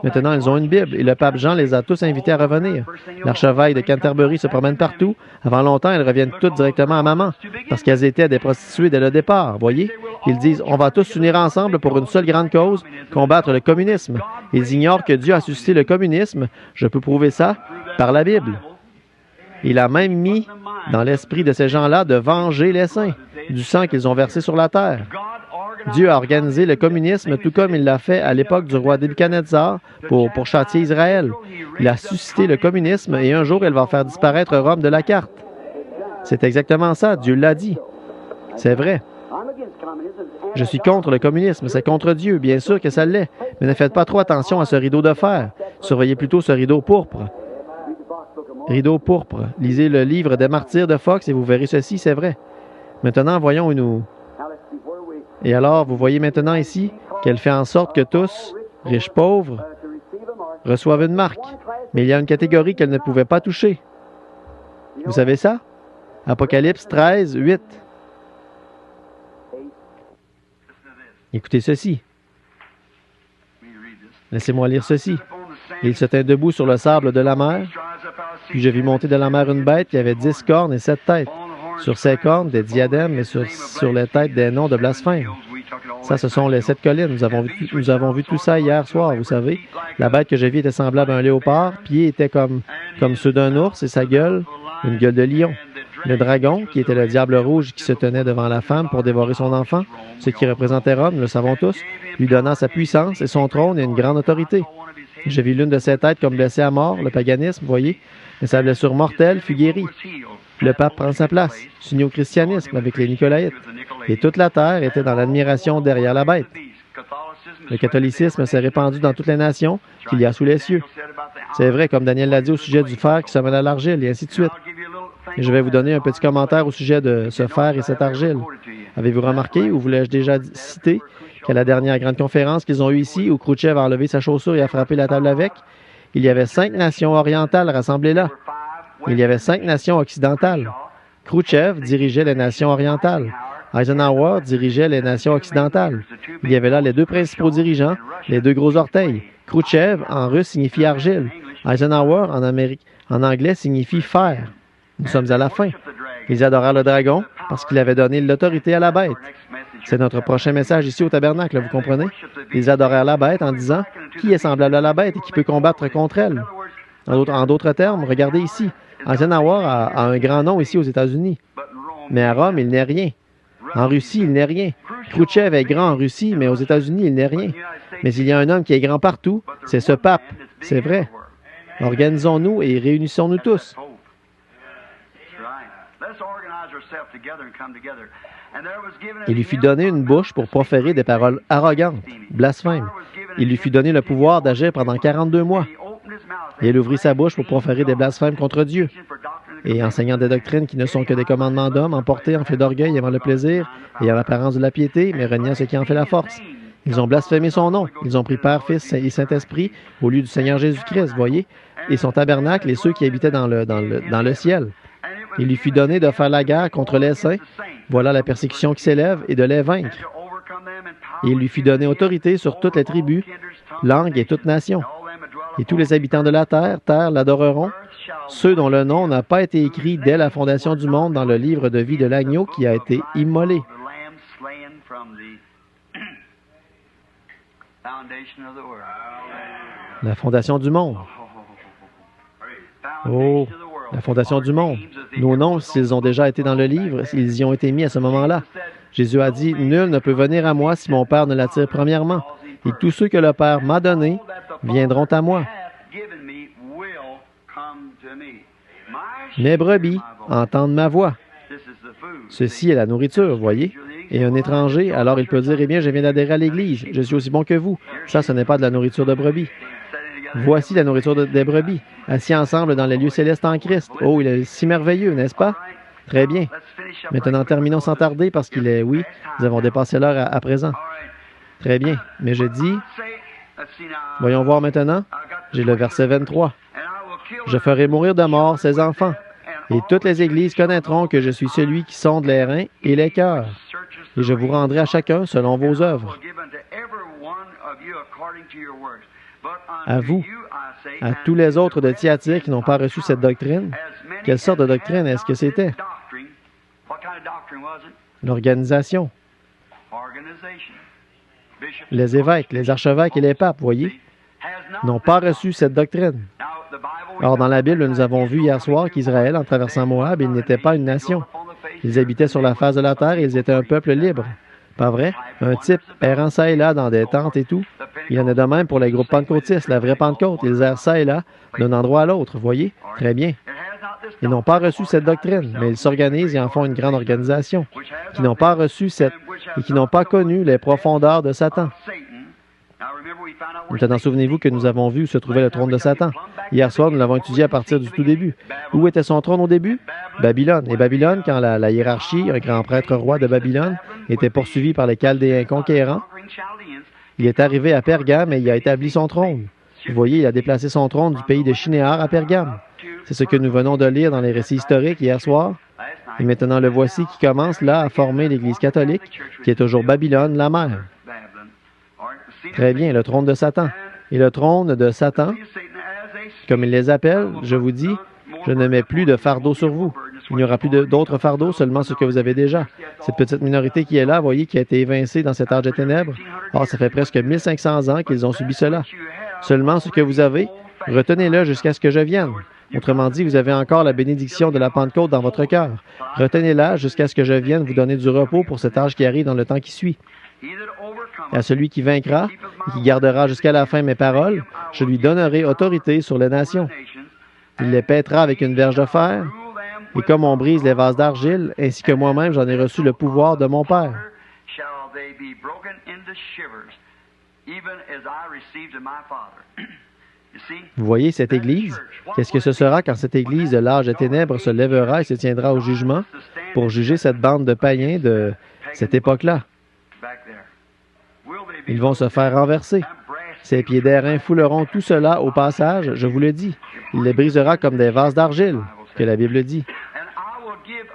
Maintenant, ils ont une Bible et le pape Jean les a tous invités à revenir. L'archevêque de Canterbury se promène partout. Avant longtemps, elles reviennent toutes directement à maman, parce qu'elles étaient des prostituées dès le départ, voyez? Ils disent, on va tous s'unir ensemble pour une seule grande cause, combattre le communisme. Ils ignorent que Dieu a suscité le communisme. Je peux prouver ça par la Bible. Il a même mis dans l'esprit de ces gens-là de venger les saints du sang qu'ils ont versé sur la terre. Dieu a organisé le communisme tout comme il l'a fait à l'époque du roi Nebuchadnezzar pour châtier Israël. Il a suscité le communisme et un jour, il va faire disparaître Rome de la carte. C'est exactement ça, Dieu l'a dit. C'est vrai. Je suis contre le communisme, c'est contre Dieu, bien sûr que ça l'est, mais ne faites pas trop attention à ce rideau de fer. Surveillez plutôt ce rideau pourpre. Rideau pourpre. Lisez le livre des martyrs de Fox et vous verrez ceci, c'est vrai. Maintenant, voyons où nous... Et alors, vous voyez maintenant ici qu'elle fait en sorte que tous, riches, pauvres, reçoivent une marque. Mais il y a une catégorie qu'elle ne pouvait pas toucher. Vous savez ça? Apocalypse 13, 8. Écoutez ceci. Laissez-moi lire ceci. Il se tint debout sur le sable de la mer. Puis je vis monter de la mer une bête qui avait 10 cornes et 7 têtes. Sur ces cornes, des diadèmes et sur les têtes des noms de blasphème. Ça, ce sont les 7 collines. Nous avons vu tout ça hier soir, vous savez. La bête que j'ai vue était semblable à un léopard. Pieds étaient comme ceux d'un ours et sa gueule, une gueule de lion. Le dragon, qui était le diable rouge qui se tenait devant la femme pour dévorer son enfant, ce qui représentait Rome, nous le savons tous, lui donnant sa puissance et son trône et une grande autorité. J'ai vu l'une de ses têtes comme blessée à mort, le paganisme, voyez, mais sa blessure mortelle fut guérie. Le pape prend sa place, s'unit au christianisme avec les Nicolaïtes, et toute la terre était dans l'admiration derrière la bête. Le catholicisme s'est répandu dans toutes les nations qu'il y a sous les cieux. C'est vrai, comme Daniel l'a dit au sujet du fer qui se mêle à l'argile, et ainsi de suite. Et je vais vous donner un petit commentaire au sujet de ce fer et cette argile. Avez-vous remarqué, ou vous l'ai-je déjà cité, qu'à la dernière grande conférence qu'ils ont eue ici, où Khrouchtchev a enlevé sa chaussure et a frappé la table avec, il y avait 5 nations orientales rassemblées là. Il y avait 5 nations occidentales. Khrouchtchev dirigeait les nations orientales. Eisenhower dirigeait les nations occidentales. Il y avait là les 2 principaux dirigeants, les 2 gros orteils. Khrouchtchev, en russe, signifie argile. Eisenhower, en anglais, signifie fer. Nous sommes à la fin. Ils adorèrent le dragon parce qu'il avait donné l'autorité à la bête. C'est notre prochain message ici au tabernacle, vous comprenez? Ils adorèrent la bête en disant « Qui est semblable à la bête et qui peut combattre contre elle? » En d'autres termes, regardez ici. Eisenhower a un grand nom ici aux États-Unis. Mais à Rome, il n'est rien. En Russie, il n'est rien. Khrouchtchev est grand en Russie, mais aux États-Unis, il n'est rien. Mais il y a un homme qui est grand partout, c'est ce pape. C'est vrai. Organisons-nous et réunissons-nous tous. Il lui fut donné une bouche pour proférer des paroles arrogantes, blasphèmes. Il lui fut donné le pouvoir d'agir pendant 42 mois. Et il ouvrit sa bouche pour proférer des blasphèmes contre Dieu. Et enseignant des doctrines qui ne sont que des commandements d'hommes, emportés en fait d'orgueil, aimant le plaisir, et en l'apparence de la piété, mais reniant ce qui en fait la force. Ils ont blasphémé son nom. Ils ont pris Père, Fils et Saint-Esprit au lieu du Seigneur Jésus-Christ, voyez, et son tabernacle et ceux qui habitaient dans le ciel. Il lui fut donné de faire la guerre contre les saints, voilà la persécution qui s'élève, et de les vaincre. Et il lui fut donné autorité sur toutes les tribus, langues et toutes nations. Et tous les habitants de la terre l'adoreront, ceux dont le nom n'a pas été écrit dès la fondation du monde dans le livre de vie de l'agneau qui a été immolé. La fondation du monde. Oh, la fondation du monde. Nos noms, s'ils ont déjà été dans le livre, ils y ont été mis à ce moment-là. Jésus a dit, « Nul ne peut venir à moi si mon Père ne l'attire premièrement. Et tous ceux que le Père m'a donnés viendront à moi. » Mes brebis entendent ma voix. Ceci est la nourriture, voyez. Et un étranger, alors il peut dire, eh bien, je viens d'adhérer à l'Église, je suis aussi bon que vous. Ça, ce n'est pas de la nourriture de brebis. Voici la nourriture des brebis, assis ensemble dans les lieux célestes en Christ. Oh, il est si merveilleux, n'est-ce pas? Très bien. Maintenant, terminons sans tarder parce qu'il est, oui, nous avons dépassé l'heure à présent. Très bien. Mais je dis, voyons voir maintenant, j'ai le verset 23. Je ferai mourir de mort ses enfants, et toutes les églises connaîtront que je suis celui qui sonde les reins et les cœurs, et je vous rendrai à chacun selon vos œuvres. À vous, à tous les autres de Thyatire qui n'ont pas reçu cette doctrine, quelle sorte de doctrine est-ce que c'était? L'organisation. Les évêques, les archevêques et les papes, voyez, n'ont pas reçu cette doctrine. Or, dans la Bible, nous avons vu hier soir qu'Israël, en traversant Moab, ils n'étaient pas une nation. Ils habitaient sur la face de la terre et ils étaient un peuple libre. Pas vrai? Un type errant ça et là dans des tentes et tout. Il y en a de même pour les groupes pentecôtistes, la vraie Pentecôte. Ils errent ça et là, d'un endroit à l'autre, voyez? Très bien. Ils n'ont pas reçu cette doctrine, mais ils s'organisent et en font une grande organisation, qui n'ont pas reçu cette et qui n'ont pas connu les profondeurs de Satan. Maintenant, souvenez-vous que nous avons vu où se trouvait le trône de Satan. Hier soir, nous l'avons étudié à partir du tout début. Où était son trône au début? Babylone. Et Babylone, quand la hiérarchie, un grand prêtre roi de Babylone, était poursuivi par les Chaldéens conquérants, il est arrivé à Pergame et il a établi son trône. Vous voyez, il a déplacé son trône du pays de Shinéar à Pergame. C'est ce que nous venons de lire dans les récits historiques hier soir. Et maintenant, le voici qui commence là à former l'Église catholique, qui est toujours Babylone, la mère. Très bien, le trône de Satan. Et le trône de Satan, comme il les appelle, je vous dis, je ne mets plus de fardeau sur vous. Il n'y aura plus d'autres fardeaux, seulement ce que vous avez déjà. Cette petite minorité qui est là, voyez, qui a été évincée dans cet âge de ténèbres. Or, ça fait presque 1500 ans qu'ils ont subi cela. Seulement ce que vous avez, retenez-le jusqu'à ce que je vienne. Autrement dit, vous avez encore la bénédiction de la Pentecôte dans votre cœur. Retenez-la jusqu'à ce que je vienne vous donner du repos pour cet âge qui arrive dans le temps qui suit. À celui qui vaincra et qui gardera jusqu'à la fin mes paroles, je lui donnerai autorité sur les nations. Il les pètera avec une verge de fer, et comme on brise les vases d'argile, ainsi que moi-même j'en ai reçu le pouvoir de mon Père. Vous voyez cette Église? Qu'est-ce que ce sera quand cette Église de l'âge des ténèbres se lèvera et se tiendra au jugement pour juger cette bande de païens de cette époque-là? Ils vont se faire renverser. Ces pieds d'airain fouleront tout cela au passage, je vous le dis. Il les brisera comme des vases d'argile, que la Bible dit.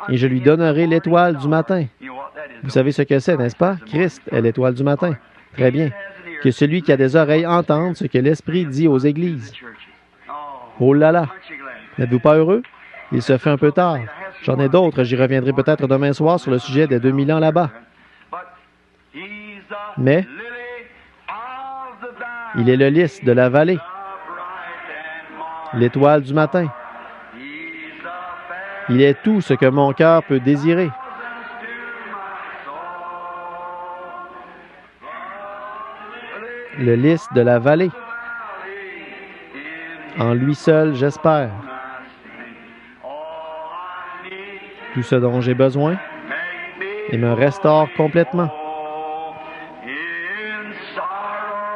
Et je lui donnerai l'étoile du matin. Vous savez ce que c'est, n'est-ce pas? Christ est l'étoile du matin. Très bien. Que celui qui a des oreilles entende ce que l'Esprit dit aux églises. Oh là là! N'êtes-vous pas heureux? Il se fait un peu tard. J'en ai d'autres, j'y reviendrai peut-être demain soir sur le sujet des 2000 ans là-bas. Mais il est le lys de la vallée, l'étoile du matin. Il est tout ce que mon cœur peut désirer. Le lys de la vallée. En lui seul, j'espère. Tout ce dont j'ai besoin et me restaure complètement.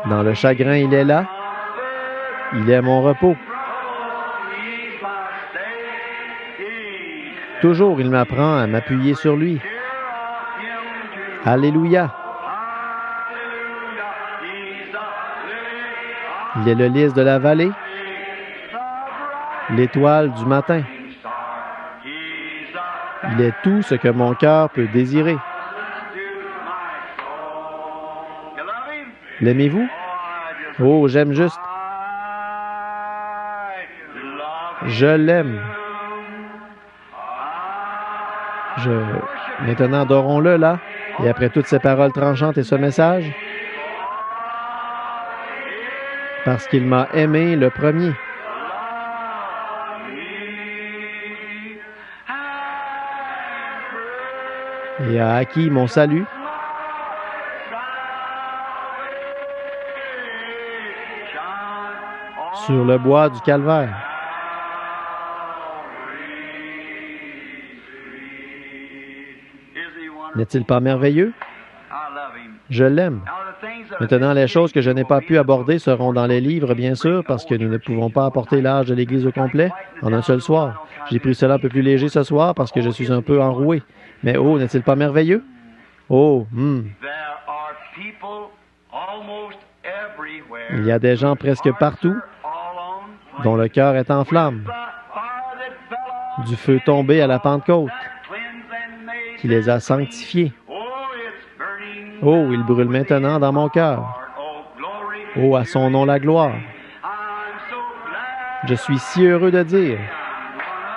Dans le chagrin, il est là. Il est mon repos. Toujours, il m'apprend à m'appuyer sur lui. Alléluia. Il est le lys de la vallée, l'étoile du matin. Il est tout ce que mon cœur peut désirer. L'aimez-vous? Oh, j'aime juste. Je l'aime. Maintenant, adorons-le, là. Et après toutes ces paroles tranchantes et ce message, parce qu'il m'a aimé le premier. Et a acquis mon salut. Sur le bois du calvaire. N'est-il pas merveilleux? Je l'aime. Maintenant, les choses que je n'ai pas pu aborder seront dans les livres, bien sûr, parce que nous ne pouvons pas apporter l'âge de l'Église au complet en un seul soir. J'ai pris cela un peu plus léger ce soir parce que je suis un peu enroué. Mais oh, n'est-il pas merveilleux? Oh, Il y a des gens presque partout dont le cœur est en flammes. Du feu tombé à la Pentecôte, qui les a sanctifiés. Oh, il brûle maintenant dans mon cœur. Oh, à son nom la gloire. Je suis si heureux de dire,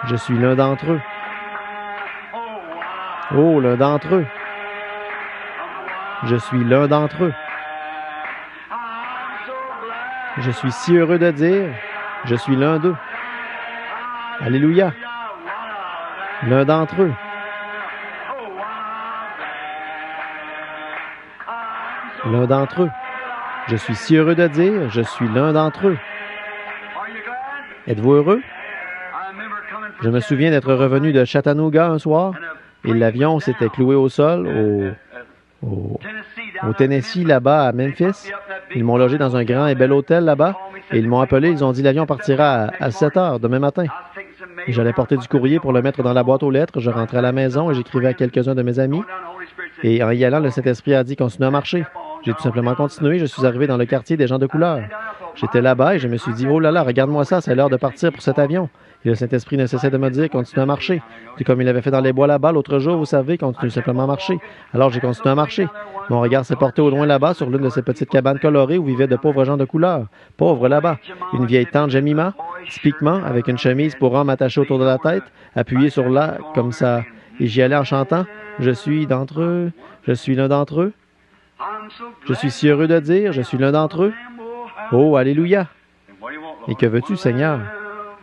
je suis l'un d'entre eux. Oh, l'un d'entre eux. Je suis l'un d'entre eux. Je suis si heureux de dire, je suis l'un d'eux. Alléluia. L'un d'entre eux. L'un d'entre eux. Je suis si heureux de dire, je suis l'un d'entre eux. Êtes-vous heureux? Je me souviens d'être revenu de Chattanooga un soir et l'avion s'était cloué au sol au Tennessee, là-bas, à Memphis. Ils m'ont logé dans un grand et bel hôtel là-bas et ils m'ont appelé. Ils ont dit l'avion partira à 7 heures demain matin. Et j'allais porter du courrier pour le mettre dans la boîte aux lettres. Je rentrais à la maison et j'écrivais à quelques-uns de mes amis. Et en y allant, le Saint-Esprit a dit « Continue à marcher ». J'ai tout simplement continué. Je suis arrivé dans le quartier des gens de couleur. J'étais là-bas et je me suis dit « Oh là là, regarde-moi ça, c'est l'heure de partir pour cet avion ». Et le Saint-Esprit ne cessait de me dire « Continue à marcher ». Tout comme il avait fait dans les bois là-bas l'autre jour, vous savez, continue simplement à marcher. Alors j'ai continué à marcher. Mon regard s'est porté au loin là-bas sur l'une de ces petites cabanes colorées où vivaient de pauvres gens de couleur. Pauvres là-bas. Une vieille tante Jemima, typiquement, avec une chemise pour homme attachée autour de la tête, appuyée sur là, comme ça. Et j'y allais en chantant « Je suis d'entre eux, je suis l'un d'entre eux. Je suis si heureux de dire, je suis l'un d'entre eux. Oh, alléluia! Et que veux-tu, Seigneur?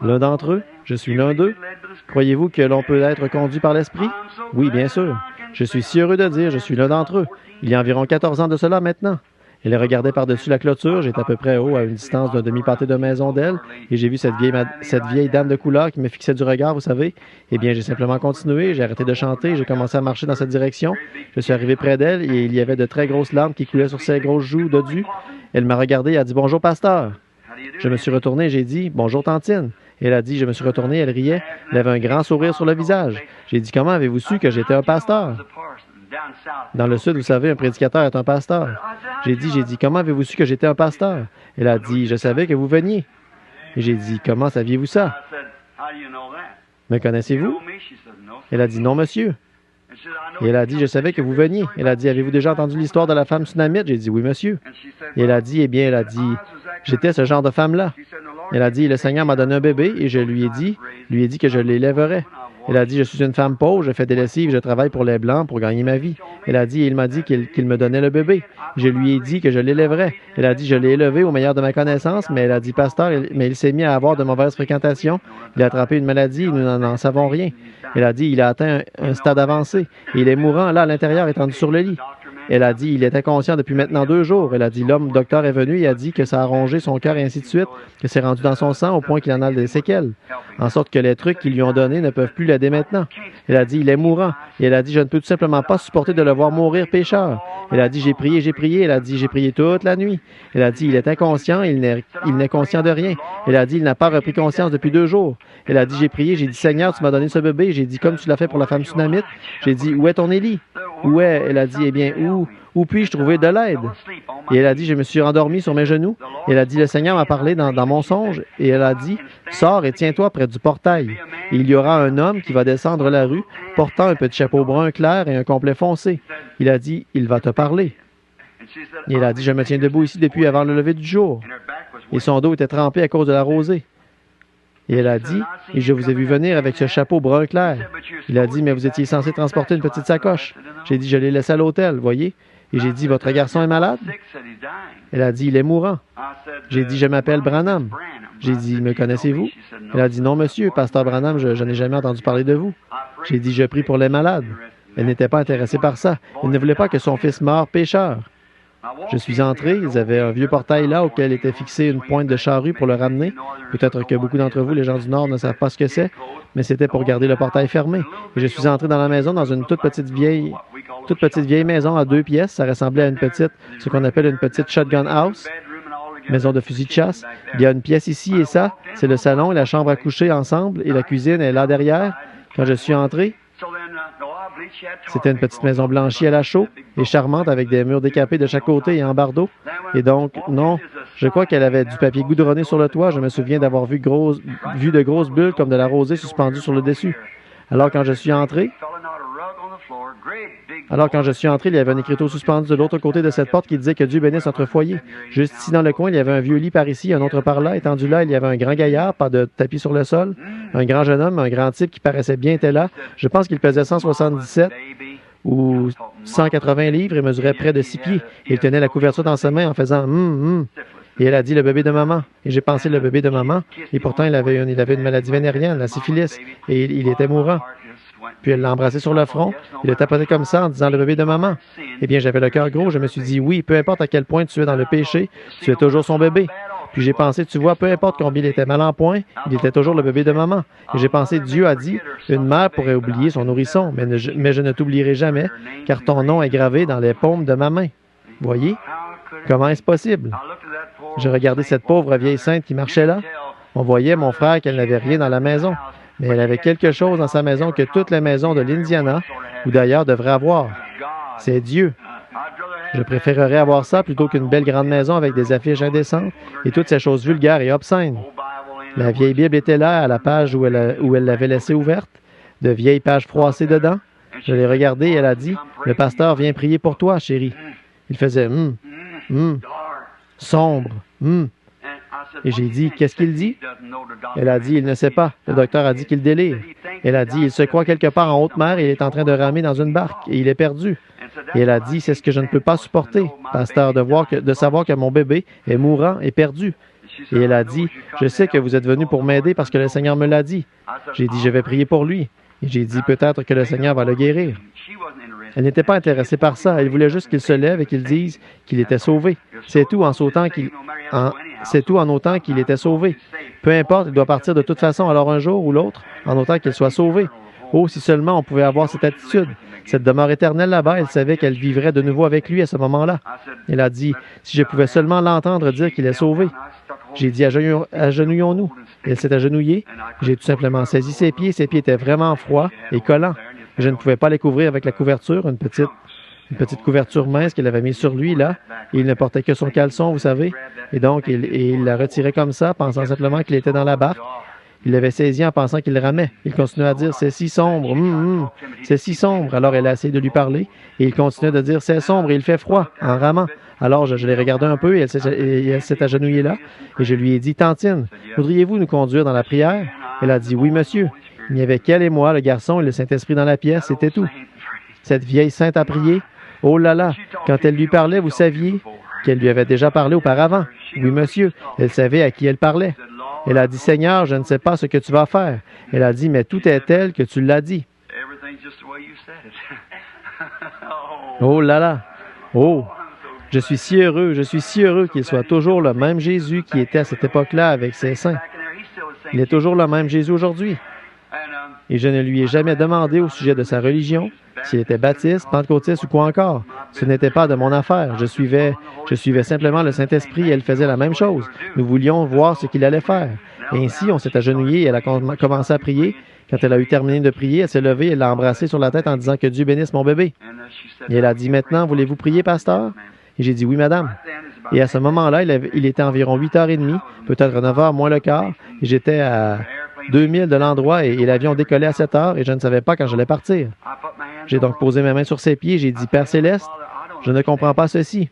L'un d'entre eux? Je suis l'un d'eux? Croyez-vous que l'on peut être conduit par l'Esprit? Oui, bien sûr. Je suis si heureux de dire, je suis l'un d'entre eux. Il y a environ 14 ans de cela maintenant. Elle regardait par-dessus la clôture. J'étais à peu près haut, à une distance d'un demi-pâté de maison d'elle, et j'ai vu cette vieille dame de couleur qui me fixait du regard, vous savez. Eh bien, j'ai simplement continué, j'ai arrêté de chanter, j'ai commencé à marcher dans cette direction. Je suis arrivé près d'elle, et il y avait de très grosses larmes qui coulaient sur ses grosses joues dodues. Elle m'a regardé et a dit « Bonjour, pasteur ». Je me suis retourné et j'ai dit « Bonjour, tantine ». Elle a dit, je me suis retourné, elle riait, elle avait un grand sourire sur le visage. J'ai dit, comment avez-vous su que j'étais un pasteur? Dans le Sud, vous savez, un prédicateur est un pasteur. J'ai dit, comment avez-vous su que j'étais un pasteur? Elle a dit, je savais que vous veniez. Et j'ai dit, comment saviez-vous ça? Me connaissez-vous? Elle a dit, non, monsieur. Et elle a dit, je savais que vous veniez. Elle a dit, avez-vous déjà entendu l'histoire de la femme sunamite? J'ai dit, oui, monsieur. Et elle a dit, eh bien, j'étais ce genre de femme-là. Elle a dit, le Seigneur m'a donné un bébé et je lui ai dit que je l'élèverais. Elle a dit, je suis une femme pauvre, je fais des lessives, je travaille pour les Blancs pour gagner ma vie. Elle a dit, il m'a dit qu'il me donnait le bébé. Je lui ai dit que je l'élèverais. Elle a dit, je l'ai élevé au meilleur de ma connaissance, mais elle a dit, pasteur, mais il s'est mis à avoir de mauvaises fréquentations. Il a attrapé une maladie et nous n'en savons rien. Elle a dit, il a atteint un stade avancé et il est mourant là à l'intérieur, étendu sur le lit. Elle a dit, il était conscient depuis maintenant 2 jours. Elle a dit, l'homme docteur est venu et a dit que ça a rongé son cœur et ainsi de suite, que c'est rendu dans son sang au point qu'il en a des séquelles, en sorte que les trucs qu'ils lui ont donnés ne peuvent plus l'aider maintenant. Elle a dit, il est mourant. Et elle a dit, je ne peux tout simplement pas supporter de le voir mourir pécheur. Elle a dit, j'ai prié. Elle a dit, j'ai prié toute la nuit. Elle a dit, il est inconscient, il n'est conscient de rien. Elle a dit, il n'a pas repris conscience depuis 2 jours. Elle a dit, j'ai prié, j'ai dit, Seigneur, tu m'as donné ce bébé. J'ai dit, comme tu l'as fait pour la femme sunamite. J'ai dit, où est ton Élie? Où est? Elle a dit, eh bien, où puis-je trouver de l'aide? Et elle a dit, je me suis endormi sur mes genoux. Et elle a dit, le Seigneur m'a parlé dans mon songe. Et elle a dit, sors et tiens-toi près du portail. Et il y aura un homme qui va descendre la rue, portant un petit chapeau brun clair et un complet foncé. Il a dit, il va te parler. Et elle a dit, je me tiens debout ici depuis avant le lever du jour. Et son dos était trempé à cause de la rosée. Et elle a dit, et je vous ai vu venir avec ce chapeau brun clair. Il a dit, mais vous étiez censé transporter une petite sacoche. J'ai dit, je l'ai laissé à l'hôtel, voyez. Et j'ai dit, votre garçon est malade? Elle a dit, il est mourant. J'ai dit, je m'appelle Branham. J'ai dit, me connaissez-vous? Elle a dit, non, monsieur, pasteur Branham, je n'ai jamais entendu parler de vous. J'ai dit, je prie pour les malades. Elle n'était pas intéressée par ça. Elle ne voulait pas que son fils meure pécheur. Je suis entré, ils avaient un vieux portail là auquel était fixée une pointe de charrue pour le ramener. Peut-être que beaucoup d'entre vous, les gens du Nord, ne savent pas ce que c'est, mais c'était pour garder le portail fermé. Et je suis entré dans la maison dans une toute petite vieille toute petite vieille maison à 2 pièces. Ça ressemblait à ce qu'on appelle une petite shotgun house, maison de fusil de chasse. Il y a une pièce ici et ça. C'est le salon et la chambre à coucher ensemble et la cuisine est là derrière. Quand je suis entré, c'était une petite maison blanchie à la chaux et charmante avec des murs décapés de chaque côté et en bardeaux. Et donc, non, je crois qu'elle avait du papier goudronné sur le toit. Je me souviens d'avoir vu de grosses bulles comme de la rosée suspendues sur le dessus. Alors, quand je suis entré, il y avait un écriteau suspendu de l'autre côté de cette porte qui disait que Dieu bénisse notre foyer. Juste ici dans le coin, il y avait un vieux lit par ici, un autre par là. Étendu là, il y avait un grand gaillard, pas de tapis sur le sol. Un grand jeune homme, un grand type qui paraissait bien était là. Je pense qu'il pesait 177 ou 180 livres et mesurait près de 6 pieds. Il tenait la couverture dans sa main en faisant Et elle a dit le bébé de maman. Et j'ai pensé le bébé de maman. Et pourtant, il avait une maladie vénérienne, la syphilis. Et il était mourant. Puis elle l'a embrassé sur le front. Il le tapotait comme ça en disant le bébé de maman. Eh bien, j'avais le cœur gros. Je me suis dit oui, peu importe à quel point tu es dans le péché, tu es toujours son bébé. Puis j'ai pensé, tu vois, peu importe combien il était mal en point, il était toujours le bébé de maman. Et j'ai pensé, Dieu a dit, une mère pourrait oublier son nourrisson, mais je ne t'oublierai jamais, car ton nom est gravé dans les paumes de ma main. Voyez? Comment est-ce possible? J'ai regardé cette pauvre vieille sainte qui marchait là. On voyait, mon frère, qu'elle n'avait rien dans la maison. Mais elle avait quelque chose dans sa maison que toutes les maisons de l'Indiana, ou d'ailleurs, devraient avoir. C'est Dieu. Je préférerais avoir ça plutôt qu'une belle grande maison avec des affiches indécentes et toutes ces choses vulgaires et obscènes. La vieille Bible était là, à la page où elle l'avait laissée ouverte, de vieilles pages froissées dedans. Je l'ai regardée et elle a dit, « Le pasteur vient prier pour toi, chérie. » Il faisait sombre, Et j'ai dit, « Qu'est-ce qu'il dit? » Elle a dit, « Il ne sait pas. Le docteur a dit qu'il délire. » Elle a dit, « Il se croit quelque part en haute mer et il est en train de ramer dans une barque et il est perdu. » Et elle a dit, « C'est ce que je ne peux pas supporter, pasteur, de savoir que mon bébé est mourant et perdu. » Et elle a dit, « Je sais que vous êtes venu pour m'aider parce que le Seigneur me l'a dit. » J'ai dit, « Je vais prier pour lui. » Et j'ai dit, « Peut-être que le Seigneur va le guérir. » Elle n'était pas intéressée par ça. Elle voulait juste qu'il se lève et qu'il dise qu'il était sauvé. C'est tout en autant qu'il était sauvé. Peu importe, il doit partir de toute façon, alors un jour ou l'autre, en autant qu'il soit sauvé. Oh, si seulement on pouvait avoir cette attitude. Cette demeure éternelle là-bas, elle savait qu'elle vivrait de nouveau avec lui à ce moment-là. Elle a dit, si je pouvais seulement l'entendre dire qu'il est sauvé. J'ai dit, agenouillons-nous. Elle s'est agenouillée. J'ai tout simplement saisi ses pieds. Ses pieds étaient vraiment froids et collants. Je ne pouvais pas les couvrir avec la couverture, une petite couverture mince qu'elle avait mise sur lui, là. Et il ne portait que son caleçon, vous savez. Et donc, il la retirait comme ça, pensant simplement qu'il était dans la barque. Il l'avait saisi en pensant qu'il ramait. Il continuait à dire, « C'est si sombre, c'est si sombre. » Alors, elle a essayé de lui parler, et il continuait de dire, « C'est sombre et il fait froid, en ramant. » Alors, je l'ai regardé un peu, et elle s'est agenouillée là, et je lui ai dit, « Tantine, voudriez-vous nous conduire dans la prière? » Elle a dit, « Oui, monsieur. » Il n'y avait qu'elle et moi, le garçon et le Saint-Esprit dans la pièce, c'était tout. Cette vieille sainte a prié. Oh là là, quand elle lui parlait, vous saviez qu'elle lui avait déjà parlé auparavant. Oui, monsieur, elle savait à qui elle parlait. Elle a dit, Seigneur, je ne sais pas ce que tu vas faire. Elle a dit, mais tout est tel que tu l'as dit. Oh là là, oh, je suis si heureux qu'il soit toujours le même Jésus qui était à cette époque-là avec ses saints. Il est toujours le même Jésus aujourd'hui. Et je ne lui ai jamais demandé au sujet de sa religion, s'il était baptiste, pentecôtiste ou quoi encore. Ce n'était pas de mon affaire. Je suivais simplement le Saint-Esprit et elle faisait la même chose. Nous voulions voir ce qu'il allait faire. Et ainsi, on s'est agenouillé et elle a commencé à prier. Quand elle a eu terminé de prier, elle s'est levée et l'a embrassé sur la tête en disant que Dieu bénisse mon bébé. Et elle a dit, maintenant, voulez-vous prier, pasteur? Et j'ai dit, oui, madame. Et à ce moment-là, il était environ 8h30, peut-être 9h moins le quart, et j'étais à 2000 de l'endroit et l'avion décollait à 7 heures et je ne savais pas quand j'allais partir. J'ai donc posé mes mains sur ses pieds et j'ai dit, Père Céleste, je ne comprends pas ceci.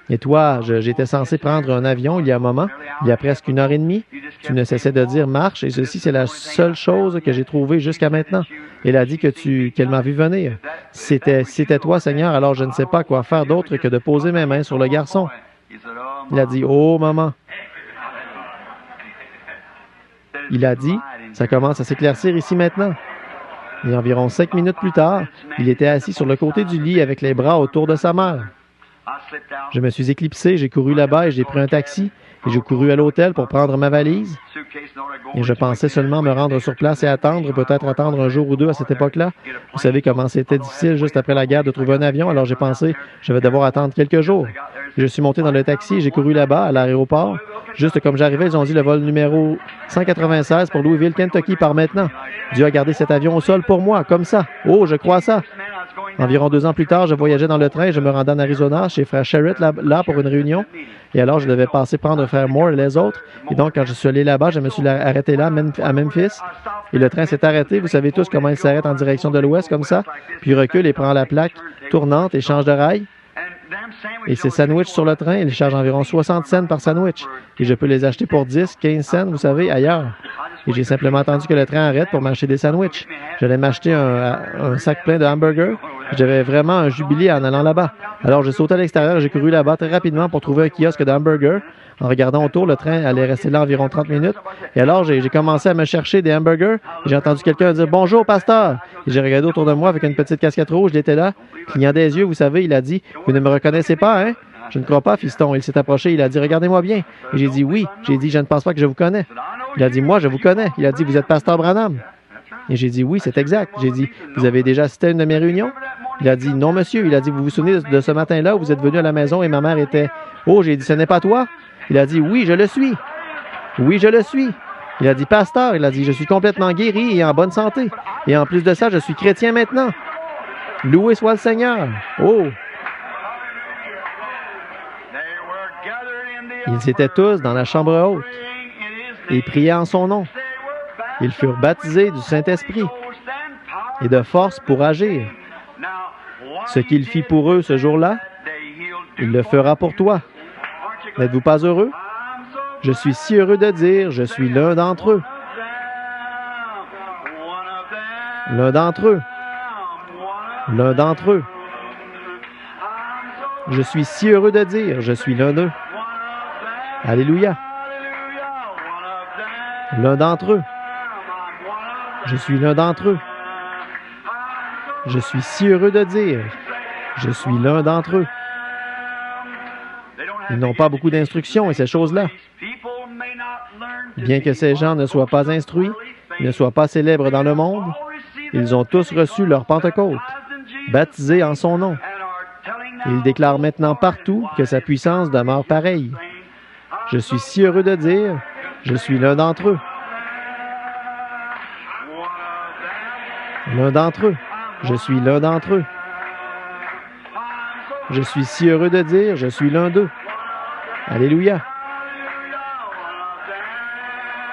Et toi, j'étais censé prendre un avion il y a un moment, il y a presque 1h30. Tu ne cessais de dire marche et ceci, c'est la seule chose que j'ai trouvée jusqu'à maintenant. Elle a dit qu'elle m'a vu venir. C'était toi, Seigneur, alors je ne sais pas quoi faire d'autre que de poser mes mains sur le garçon. Il a dit, oh, maman. Il a dit, ça commence à s'éclaircir ici maintenant. Et environ 5 minutes plus tard, il était assis sur le côté du lit avec les bras autour de sa mère. Je me suis éclipsé, j'ai couru là-bas et j'ai pris un taxi et j'ai couru à l'hôtel pour prendre ma valise. Et je pensais seulement me rendre sur place et attendre, peut-être attendre un jour ou deux à cette époque-là. Vous savez comment c'était difficile juste après la guerre de trouver un avion, alors j'ai pensé je vais devoir attendre quelques jours. Je suis monté dans le taxi et j'ai couru là-bas, à l'aéroport. Juste comme j'arrivais, ils ont dit le vol numéro 196 pour Louisville, Kentucky part maintenant. Dieu a gardé cet avion au sol pour moi, comme ça. Oh, je crois ça. Environ 2 ans plus tard, je voyageais dans le train et je me rendais en Arizona chez Frère Sherritt là pour une réunion. Et alors, je devais passer prendre Frère Moore et les autres. Et donc, quand je suis allé là-bas, je me suis arrêté là, à Memphis. Et le train s'est arrêté. Vous savez tous comment il s'arrête en direction de l'ouest, comme ça. Puis il recule et prend la plaque tournante et change de rail. Et ces sandwichs sur le train, ils chargent environ 60 cents par sandwich. Et je peux les acheter pour 10, 15 cents, vous savez, ailleurs. Et j'ai simplement attendu que le train arrête pour m'acheter des sandwichs. J'allais m'acheter un sac plein de hamburgers. J'avais vraiment un jubilé en allant là-bas. Alors, j'ai sauté à l'extérieur et j'ai couru là-bas très rapidement pour trouver un kiosque de hamburgers. En regardant autour, le train allait rester là environ 30 minutes. Et alors, j'ai commencé à me chercher des hamburgers. J'ai entendu quelqu'un dire « Bonjour, pasteur! » Et j'ai regardé autour de moi avec une petite casquette rouge. Il était là, clignant des yeux, vous savez. Il a dit « Vous ne me reconnaissez pas, hein? » Je ne crois pas, fiston. Il s'est approché. Il a dit « Regardez-moi bien. » Et j'ai dit « Oui. » J'ai dit « Je ne pense pas que je vous connais. » Il a dit « Moi, je vous connais. » Il a dit « Vous êtes pasteur Branham. » Et j'ai dit « Oui, c'est exact. » J'ai dit « Vous avez déjà assisté à une de mes réunions? » Il a dit « Non, monsieur. » Il a dit « Vous vous souvenez de ce matin-là où vous êtes venu à la maison et ma mère était... » Oh, j'ai dit « Ce n'est pas toi? » Il a dit « Oui, je le suis. » Oui, je le suis. Il a dit « Pasteur. » Il a dit « Je suis complètement guéri et en bonne santé. Et en plus de ça, je suis chrétien maintenant. Loué soit le Seigneur. » Oh! Ils étaient tous dans la chambre haute et priaient en son nom. Ils furent baptisés du Saint-Esprit et de force pour agir. Ce qu'il fit pour eux ce jour-là, il le fera pour toi. N'êtes-vous pas heureux? Je suis si heureux de dire, je suis l'un d'entre eux. L'un d'entre eux. L'un d'entre eux. Je suis si heureux de dire, je suis l'un d'eux. Alléluia. L'un d'entre eux. Je suis l'un d'entre eux. Je suis si heureux de dire, je suis l'un d'entre eux. Ils n'ont pas beaucoup d'instructions et ces choses-là. Bien que ces gens ne soient pas instruits, ne soient pas célèbres dans le monde, ils ont tous reçu leur Pentecôte, baptisés en son nom. Ils déclarent maintenant partout que sa puissance demeure pareille. Je suis si heureux de dire, je suis l'un d'entre eux. L'un d'entre eux. Je suis l'un d'entre eux. Je suis si heureux de dire, je suis l'un d'eux. Alléluia.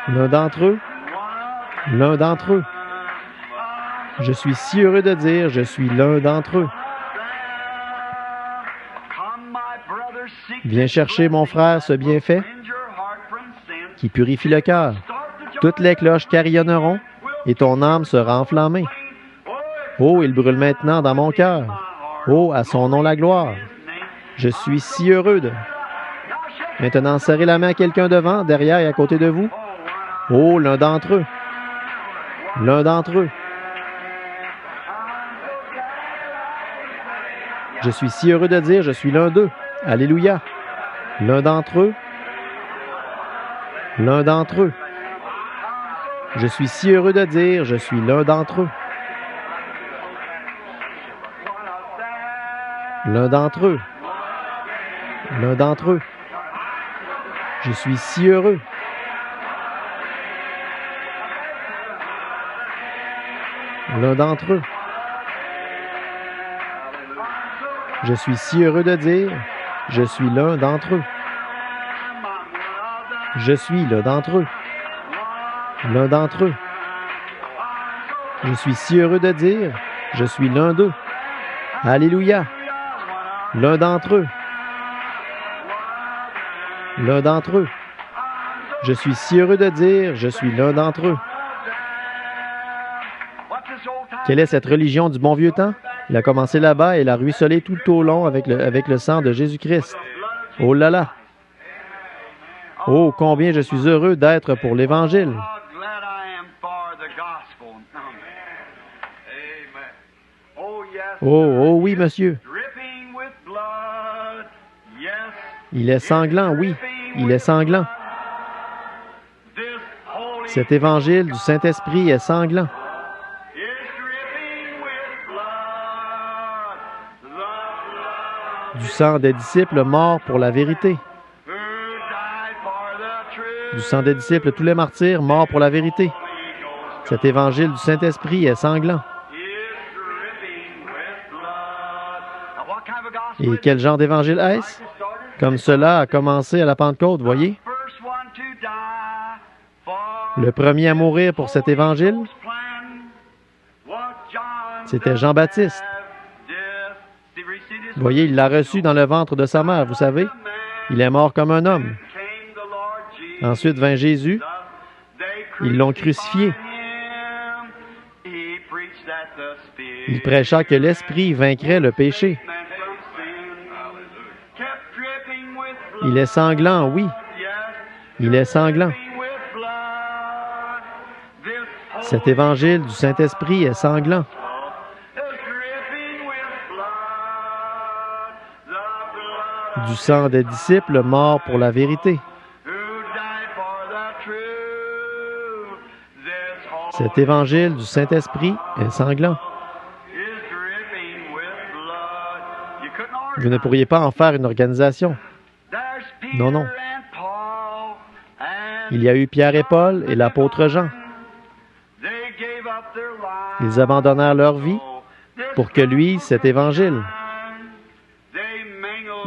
L'un d'entre eux. L'un d'entre eux. Je suis si heureux de dire, je suis l'un d'entre eux. Viens chercher, mon frère, ce bienfait qui purifie le cœur. Toutes les cloches carillonneront et ton âme sera enflammée. Oh, il brûle maintenant dans mon cœur. Oh, à son nom la gloire. Je suis si heureux de... Maintenant, serrez la main à quelqu'un devant, derrière et à côté de vous. Oh, l'un d'entre eux. L'un d'entre eux. Je suis si heureux de dire, je suis l'un d'eux. Alléluia. L'un d'entre eux. L'un d'entre eux. Je suis si heureux de dire, je suis l'un d'entre eux. L'un d'entre eux. L'un d'entre eux. Je suis si heureux. L'un d'entre eux. Je suis si heureux de dire, je suis l'un d'entre eux. Je suis l'un d'entre eux. L'un d'entre eux. Je suis si heureux de dire, je suis l'un d'eux. Alléluia. L'un d'entre eux. L'un d'entre eux. Je suis si heureux de dire, je suis l'un d'entre eux. Quelle est cette religion du bon vieux temps? Il a commencé là-bas et il a ruisselé tout au long avec le sang de Jésus-Christ. Oh là là! Oh, combien je suis heureux d'être pour l'Évangile! Oh, oh oui, monsieur! Il est sanglant, oui, il est sanglant. Cet évangile du Saint-Esprit est sanglant. Du sang des disciples morts pour la vérité. Du sang des disciples, tous les martyrs morts pour la vérité. Cet évangile du Saint-Esprit est sanglant. Et quel genre d'évangile est-ce? Comme cela a commencé à la Pentecôte, voyez? Le premier à mourir pour cet évangile, c'était Jean-Baptiste. Voyez, il l'a reçu dans le ventre de sa mère, vous savez. Il est mort comme un homme. Ensuite vint Jésus. Ils l'ont crucifié. Il prêcha que l'Esprit vaincrait le péché. Il est sanglant, oui. Il est sanglant. Cet évangile du Saint-Esprit est sanglant. Du sang des disciples morts pour la vérité. Cet évangile du Saint-Esprit est sanglant. Vous ne pourriez pas en faire une organisation. Non, non. Il y a eu Pierre et Paul et l'apôtre Jean. Ils abandonnèrent leur vie pour que luise cet évangile.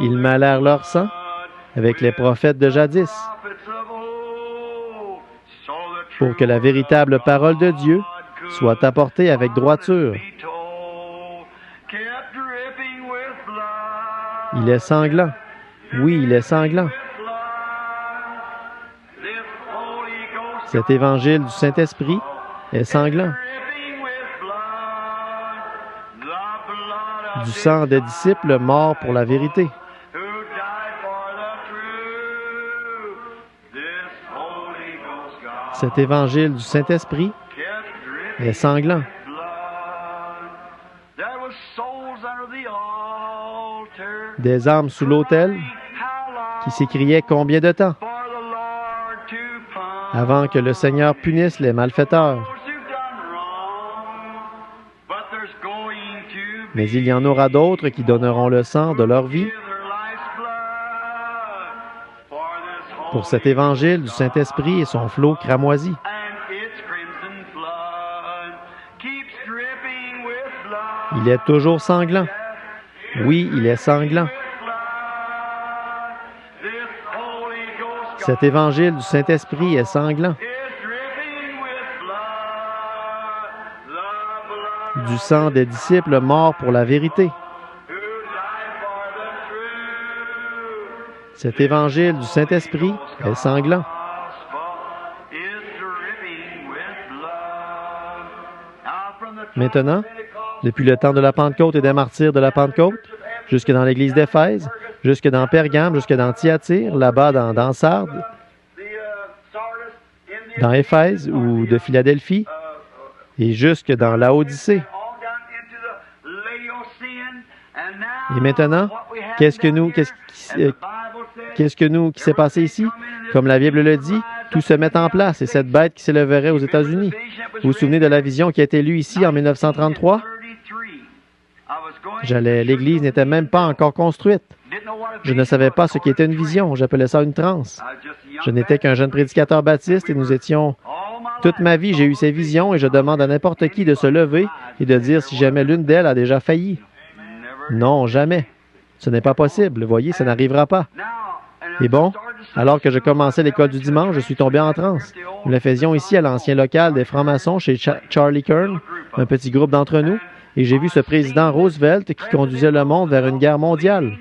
Ils mêlèrent leur sang avec les prophètes de jadis pour que la véritable parole de Dieu soit apportée avec droiture. Il est sanglant. Oui, il est sanglant. Cet évangile du Saint-Esprit est sanglant. Du sang des disciples morts pour la vérité. Cet évangile du Saint-Esprit est sanglant. Des âmes sous l'autel qui s'écriaient combien de temps avant que le Seigneur punisse les malfaiteurs. Mais il y en aura d'autres qui donneront le sang de leur vie pour cet évangile du Saint-Esprit et son flot cramoisi. Il est toujours sanglant. Oui, il est sanglant. Cet évangile du Saint-Esprit est sanglant. Du sang des disciples morts pour la vérité. Cet évangile du Saint-Esprit est sanglant. Maintenant, depuis le temps de la Pentecôte et des martyrs de la Pentecôte, jusque dans l'église d'Éphèse, jusque dans Pergame, jusque dans Thyatire, là-bas dans Sardes, dans Éphèse ou de Philadelphie, et jusque dans Laodicée. Et maintenant, qu'est-ce qui s'est passé ici? Comme la Bible le dit, tout se met en place et cette bête qui s'élèverait aux États-Unis. Vous vous souvenez de la vision qui a été lue ici en 1933? L'Église n'était même pas encore construite. Je ne savais pas ce qu'était une vision. J'appelais ça une transe. Je n'étais qu'un jeune prédicateur baptiste et nous étions... Toute ma vie, j'ai eu ces visions et je demande à n'importe qui de se lever et de dire si jamais l'une d'elles a déjà failli. Non, jamais. Ce n'est pas possible. Voyez, ça n'arrivera pas. Et bon, alors que je commençais l'école du dimanche, je suis tombé en transe. Nous le faisions ici à l'ancien local des francs-maçons chez Charlie Kern, un petit groupe d'entre nous, et j'ai vu ce président Roosevelt qui conduisait le monde vers une guerre mondiale.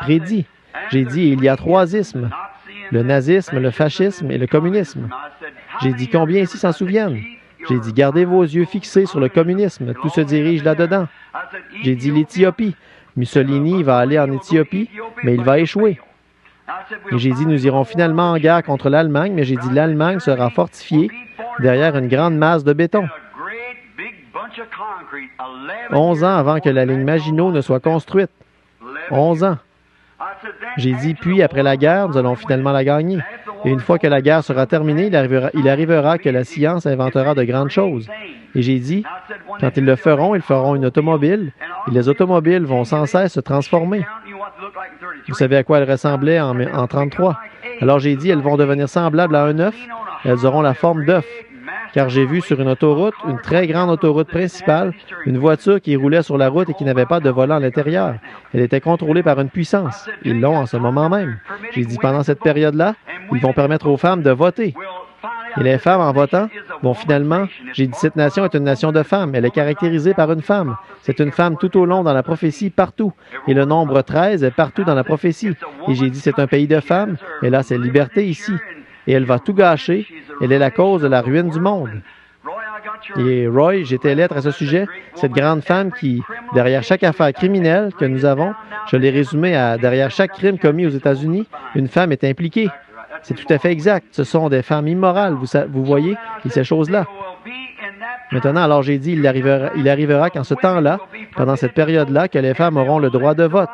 Prédit. J'ai dit, il y a 3 ismes. Le nazisme, le fascisme et le communisme. J'ai dit, combien ici s'en souviennent? J'ai dit, gardez vos yeux fixés sur le communisme. Tout se dirige là-dedans. J'ai dit, l'Éthiopie. Mussolini va aller en Éthiopie, mais il va échouer. Et j'ai dit, nous irons finalement en guerre contre l'Allemagne, mais j'ai dit, l'Allemagne sera fortifiée derrière une grande masse de béton. 11 ans avant que la ligne Maginot ne soit construite. 11 ans. J'ai dit, puis après la guerre, nous allons finalement la gagner. Et une fois que la guerre sera terminée, il arrivera que la science inventera de grandes choses. Et j'ai dit, quand ils feront une automobile, et les automobiles vont sans cesse se transformer. Vous savez à quoi elles ressemblaient en 1933? Alors j'ai dit, elles vont devenir semblables à un œuf, elles auront la forme d'œuf. Car j'ai vu sur une autoroute, une très grande autoroute principale, une voiture qui roulait sur la route et qui n'avait pas de volant à l'intérieur. Elle était contrôlée par une puissance. Ils l'ont en ce moment même. J'ai dit, pendant cette période-là, ils vont permettre aux femmes de voter. Et les femmes, en votant, vont finalement, j'ai dit, cette nation est une nation de femmes. Elle est caractérisée par une femme. C'est une femme tout au long dans la prophétie, partout. Et le nombre 13 est partout dans la prophétie. Et j'ai dit, c'est un pays de femmes. Et là, c'est liberté ici. Et elle va tout gâcher. Elle est la cause de la ruine du monde. Et Roy, j'ai tes lettres à ce sujet. Cette grande femme qui, derrière chaque affaire criminelle que nous avons, je l'ai résumé à derrière chaque crime commis aux États-Unis, une femme est impliquée. C'est tout à fait exact. Ce sont des femmes immorales, vous voyez, et ces choses-là. Maintenant, alors j'ai dit, il arrivera qu'en ce temps-là, pendant cette période-là, que les femmes auront le droit de vote.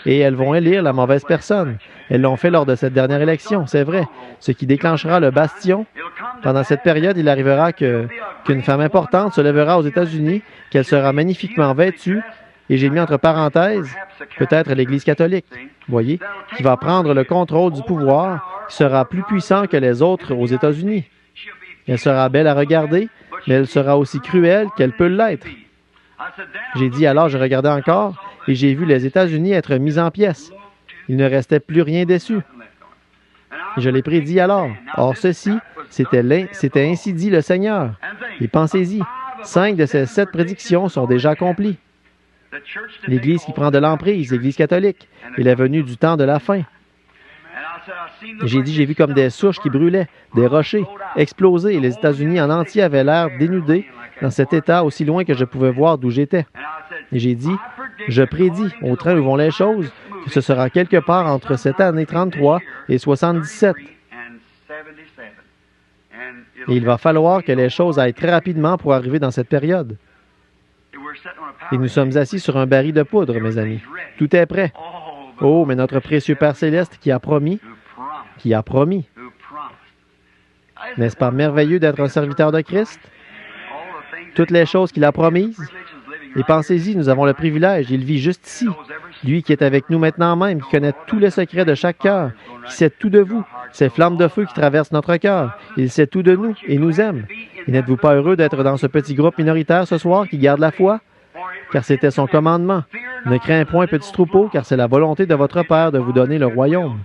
Et elles vont élire la mauvaise personne. Elles l'ont fait lors de cette dernière élection, c'est vrai. Ce qui déclenchera le bastion. Pendant cette période, il arrivera qu'une femme importante se lèvera aux États-Unis, qu'elle sera magnifiquement vêtue, et j'ai mis entre parenthèses, peut-être l'Église catholique, voyez, qui va prendre le contrôle du pouvoir, qui sera plus puissant que les autres aux États-Unis. Elle sera belle à regarder, mais elle sera aussi cruelle qu'elle peut l'être. J'ai dit alors, je regardais encore, et j'ai vu les États-Unis être mis en pièces. Il ne restait plus rien dessus. Et je l'ai prédit alors. Or, ceci, c'était ainsi dit le Seigneur. Et pensez-y, 5 de ces 7 prédictions sont déjà accomplies. L'Église qui prend de l'emprise, l'Église catholique, et la venue du temps de la fin. J'ai dit, j'ai vu comme des souches qui brûlaient, des rochers, exploser, et les États-Unis en entier avaient l'air dénudés dans cet état aussi loin que je pouvais voir d'où j'étais. Et j'ai dit, je prédis, au train où vont les choses, que ce sera quelque part entre cette année 33 et 77. Et il va falloir que les choses aillent très rapidement pour arriver dans cette période. Et nous sommes assis sur un baril de poudre, mes amis. Tout est prêt. Oh, mais notre précieux Père Céleste qui a promis. N'est-ce pas merveilleux d'être un serviteur de Christ? Toutes les choses qu'il a promises. Et pensez-y, nous avons le privilège, il vit juste ici. Lui qui est avec nous maintenant même, qui connaît tous les secrets de chaque cœur, qui sait tout de vous, ces flammes de feu qui traversent notre cœur. Il sait tout de nous et nous aime. Et n'êtes-vous pas heureux d'être dans ce petit groupe minoritaire ce soir qui garde la foi? Car c'était son commandement. Ne crains point, petit troupeau, car c'est la volonté de votre Père de vous donner le royaume.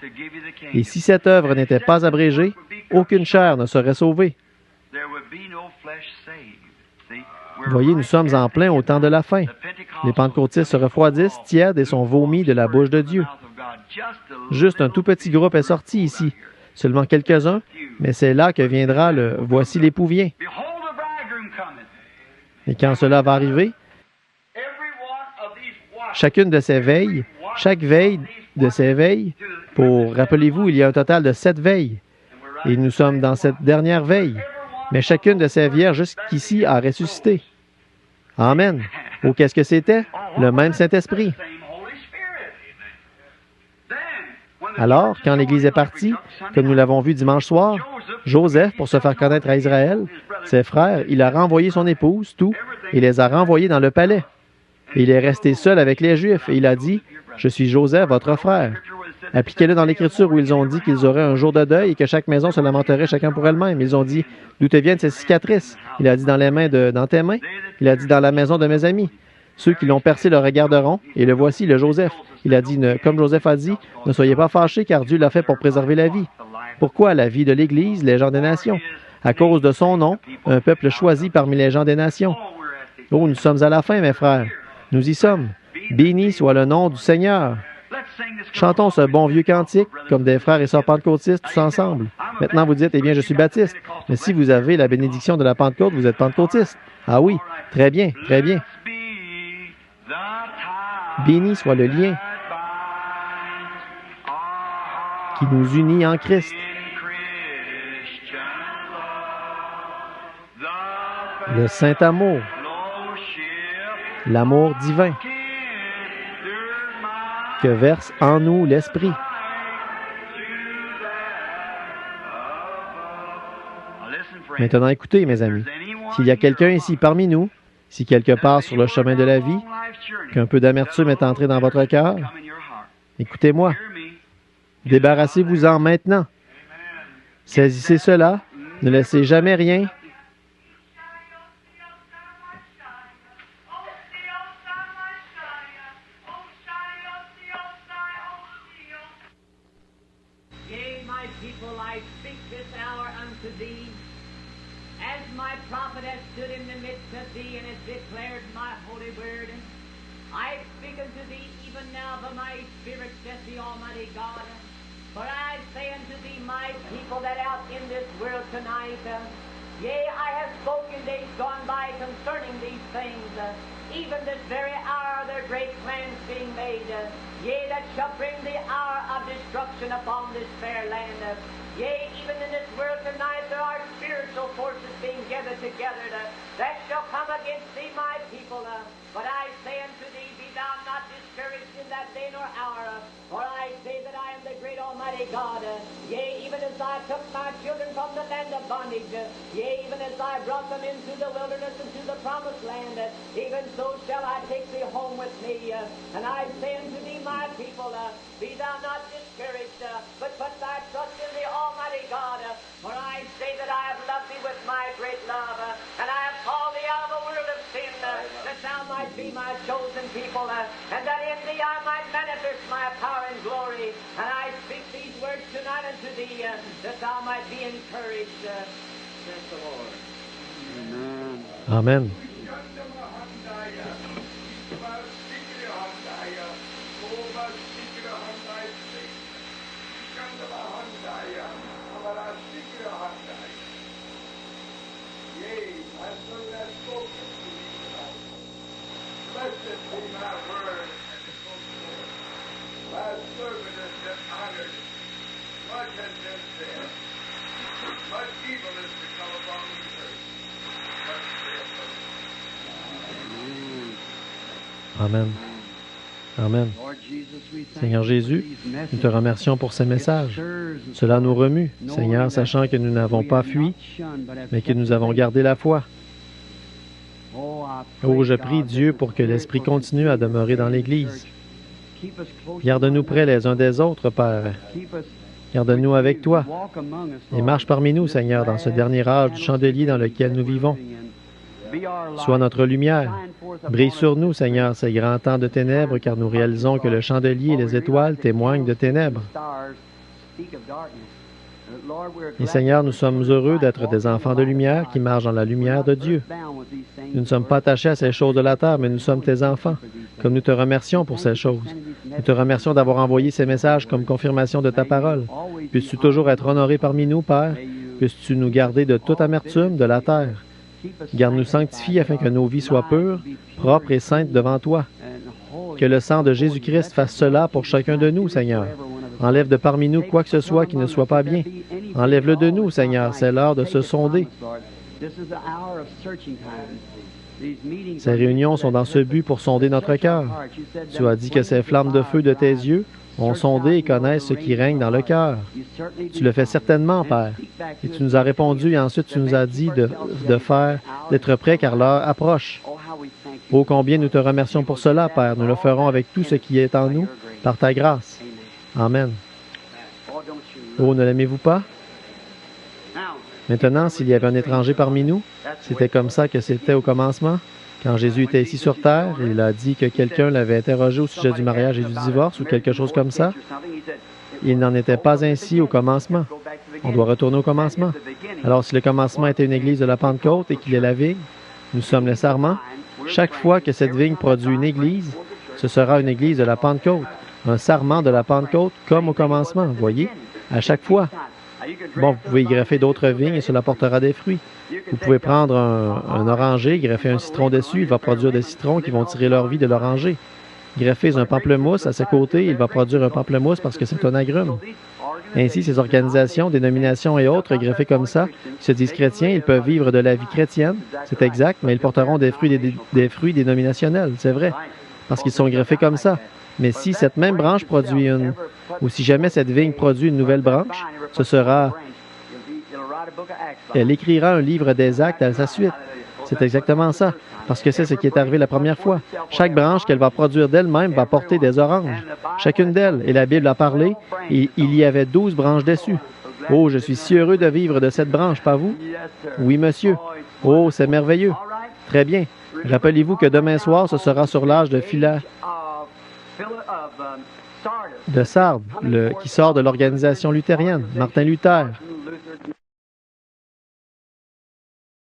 Et si cette œuvre n'était pas abrégée, aucune chair ne serait sauvée. Voyez, nous sommes en plein au temps de la fin. Les pentecôtistes se refroidissent, tièdes, et sont vomis de la bouche de Dieu. Juste un tout petit groupe est sorti ici. Seulement quelques-uns, mais c'est là que viendra le « Voici l'époux vient ». Et quand cela va arriver, chacune de ces veilles, chaque veille de ces veilles, rappelez-vous, il y a un total de 7 veilles. Et nous sommes dans cette dernière veille. Mais chacune de ces vierges jusqu'ici a ressuscité. Amen. Oh, qu'est-ce que c'était? Le même Saint-Esprit. Alors, quand l'Église est partie, comme nous l'avons vu dimanche soir, Joseph, pour se faire connaître à Israël, ses frères, il a renvoyé son épouse, tout, et les a renvoyés dans le palais. Et il est resté seul avec les Juifs, et il a dit, « Je suis Joseph, votre frère. » Appliquez-le dans l'Écriture où ils ont dit qu'ils auraient un jour de deuil et que chaque maison se lamenterait chacun pour elle-même. Ils ont dit, d'où te viennent ces cicatrices? Il a dit, dans tes mains. Il a dit, dans la maison de mes amis. Ceux qui l'ont percé le regarderont, et le voici, le Joseph. Il a dit, comme Joseph a dit, ne soyez pas fâchés, car Dieu l'a fait pour préserver la vie. Pourquoi la vie de l'Église, les gens des nations? À cause de son nom, un peuple choisi parmi les gens des nations. Oh, nous sommes à la fin, mes frères. Nous y sommes. Béni soit le nom du Seigneur. Chantons ce bon vieux cantique, comme des frères et sœurs pentecôtistes, tous ensemble. Maintenant, vous dites, eh bien, je suis baptiste. Mais si vous avez la bénédiction de la Pentecôte, vous êtes pentecôtiste. Ah oui, très bien, très bien. Béni soit le lien qui nous unit en Christ. Le saint amour, l'amour divin. que verse en nous l'Esprit. Maintenant, écoutez, mes amis, s'il y a quelqu'un ici parmi nous, si quelque part sur le chemin de la vie, qu'un peu d'amertume est entré dans votre cœur, écoutez-moi, débarrassez-vous-en maintenant. Saisissez cela, ne laissez jamais rien. Yea, I have spoken days gone by concerning these things. Even this very hour there are great plans being made. Yea, that shall bring the hour of destruction upon this fair land. Yea, even in this world tonight there are spiritual forces being gathered together that shall come against thee, my people. But I say unto thee, be thou not discouraged in that day nor hour. For I say that I am the great Almighty God. Yea, even as I took my children from the land of bondage, yea, even as I brought them into the wilderness and to the promised land, even so shall I take thee home with me. And I say unto thee, my people, be thou not discouraged, but put thy trust in the Almighty God. For I say that I have loved thee with my great love, and I have called thee out of the world of sin, that thou might be my chosen people, and that in thee I might manifest my power and glory. And I speak these words tonight unto thee, that thou might be encouraged. Says the Lord. Amen. Amen. Amen. Seigneur Jésus, nous te remercions pour ces messages. Cela nous remue, Seigneur, sachant que nous n'avons pas fui, mais que nous avons gardé la foi. Oh, je prie Dieu pour que l'Esprit continue à demeurer dans l'Église. Garde-nous près les uns des autres, Père. Garde-nous avec toi et marche parmi nous, Seigneur, dans ce dernier âge du chandelier dans lequel nous vivons. Sois notre lumière. Brille sur nous, Seigneur, ces grands temps de ténèbres, car nous réalisons que le chandelier et les étoiles témoignent de ténèbres. Et Seigneur, nous sommes heureux d'être des enfants de lumière qui marchent dans la lumière de Dieu. Nous ne sommes pas attachés à ces choses de la terre, mais nous sommes tes enfants, comme nous te remercions pour ces choses. Nous te remercions d'avoir envoyé ces messages comme confirmation de ta parole. Puisses-tu toujours être honoré parmi nous, Père. Puisses-tu nous garder de toute amertume de la terre. Garde-nous sanctifiés afin que nos vies soient pures, propres et saintes devant toi. Que le sang de Jésus-Christ fasse cela pour chacun de nous, Seigneur. Enlève de parmi nous quoi que ce soit qui ne soit pas bien. Enlève-le de nous, Seigneur. C'est l'heure de se sonder. Ces réunions sont dans ce but pour sonder notre cœur. Tu as dit que ces flammes de feu de tes yeux ont sondé et connaissent ce qui règne dans le cœur. Tu le fais certainement, Père. Et tu nous as répondu et ensuite tu nous as dit d'être prêts car l'heure approche. Oh, combien nous te remercions pour cela, Père. Nous le ferons avec tout ce qui est en nous, par ta grâce. Amen. Oh, ne l'aimez-vous pas? Maintenant, s'il y avait un étranger parmi nous, c'était comme ça que c'était au commencement. Quand Jésus était ici sur terre, il a dit que quelqu'un l'avait interrogé au sujet du mariage et du divorce ou quelque chose comme ça. Il n'en était pas ainsi au commencement. On doit retourner au commencement. Alors, si le commencement était une église de la Pentecôte et qu'il est la vigne, nous sommes les sarments. Chaque fois que cette vigne produit une église, ce sera une église de la Pentecôte, un sarment de la Pentecôte comme au commencement, voyez, à chaque fois. Bon, vous pouvez y greffer d'autres vignes et cela portera des fruits. Vous pouvez prendre un oranger, greffer un citron dessus, il va produire des citrons qui vont tirer leur vie de l'oranger. Greffez un pamplemousse à ses côtés, il va produire un pamplemousse parce que c'est un agrume. Ainsi, ces organisations, dénominations et autres, greffées comme ça, qui se disent chrétiens, ils peuvent vivre de la vie chrétienne, c'est exact, mais ils porteront des fruits dénominationnels, c'est vrai, parce qu'ils sont greffés comme ça. Mais si cette même branche produit ou si jamais cette vigne produit une nouvelle branche, ce sera, elle écrira un livre des actes à sa suite. C'est exactement ça, parce que c'est ce qui est arrivé la première fois. Chaque branche qu'elle va produire d'elle-même va porter des oranges. Chacune d'elles, et la Bible a parlé, et il y avait 12 branches dessus. Oh, je suis si heureux de vivre de cette branche, pas vous? Oui, monsieur. Oh, c'est merveilleux. Très bien. Rappelez-vous que demain soir, ce sera sur l'âge de Sardes, qui sort de l'organisation luthérienne, Martin Luther.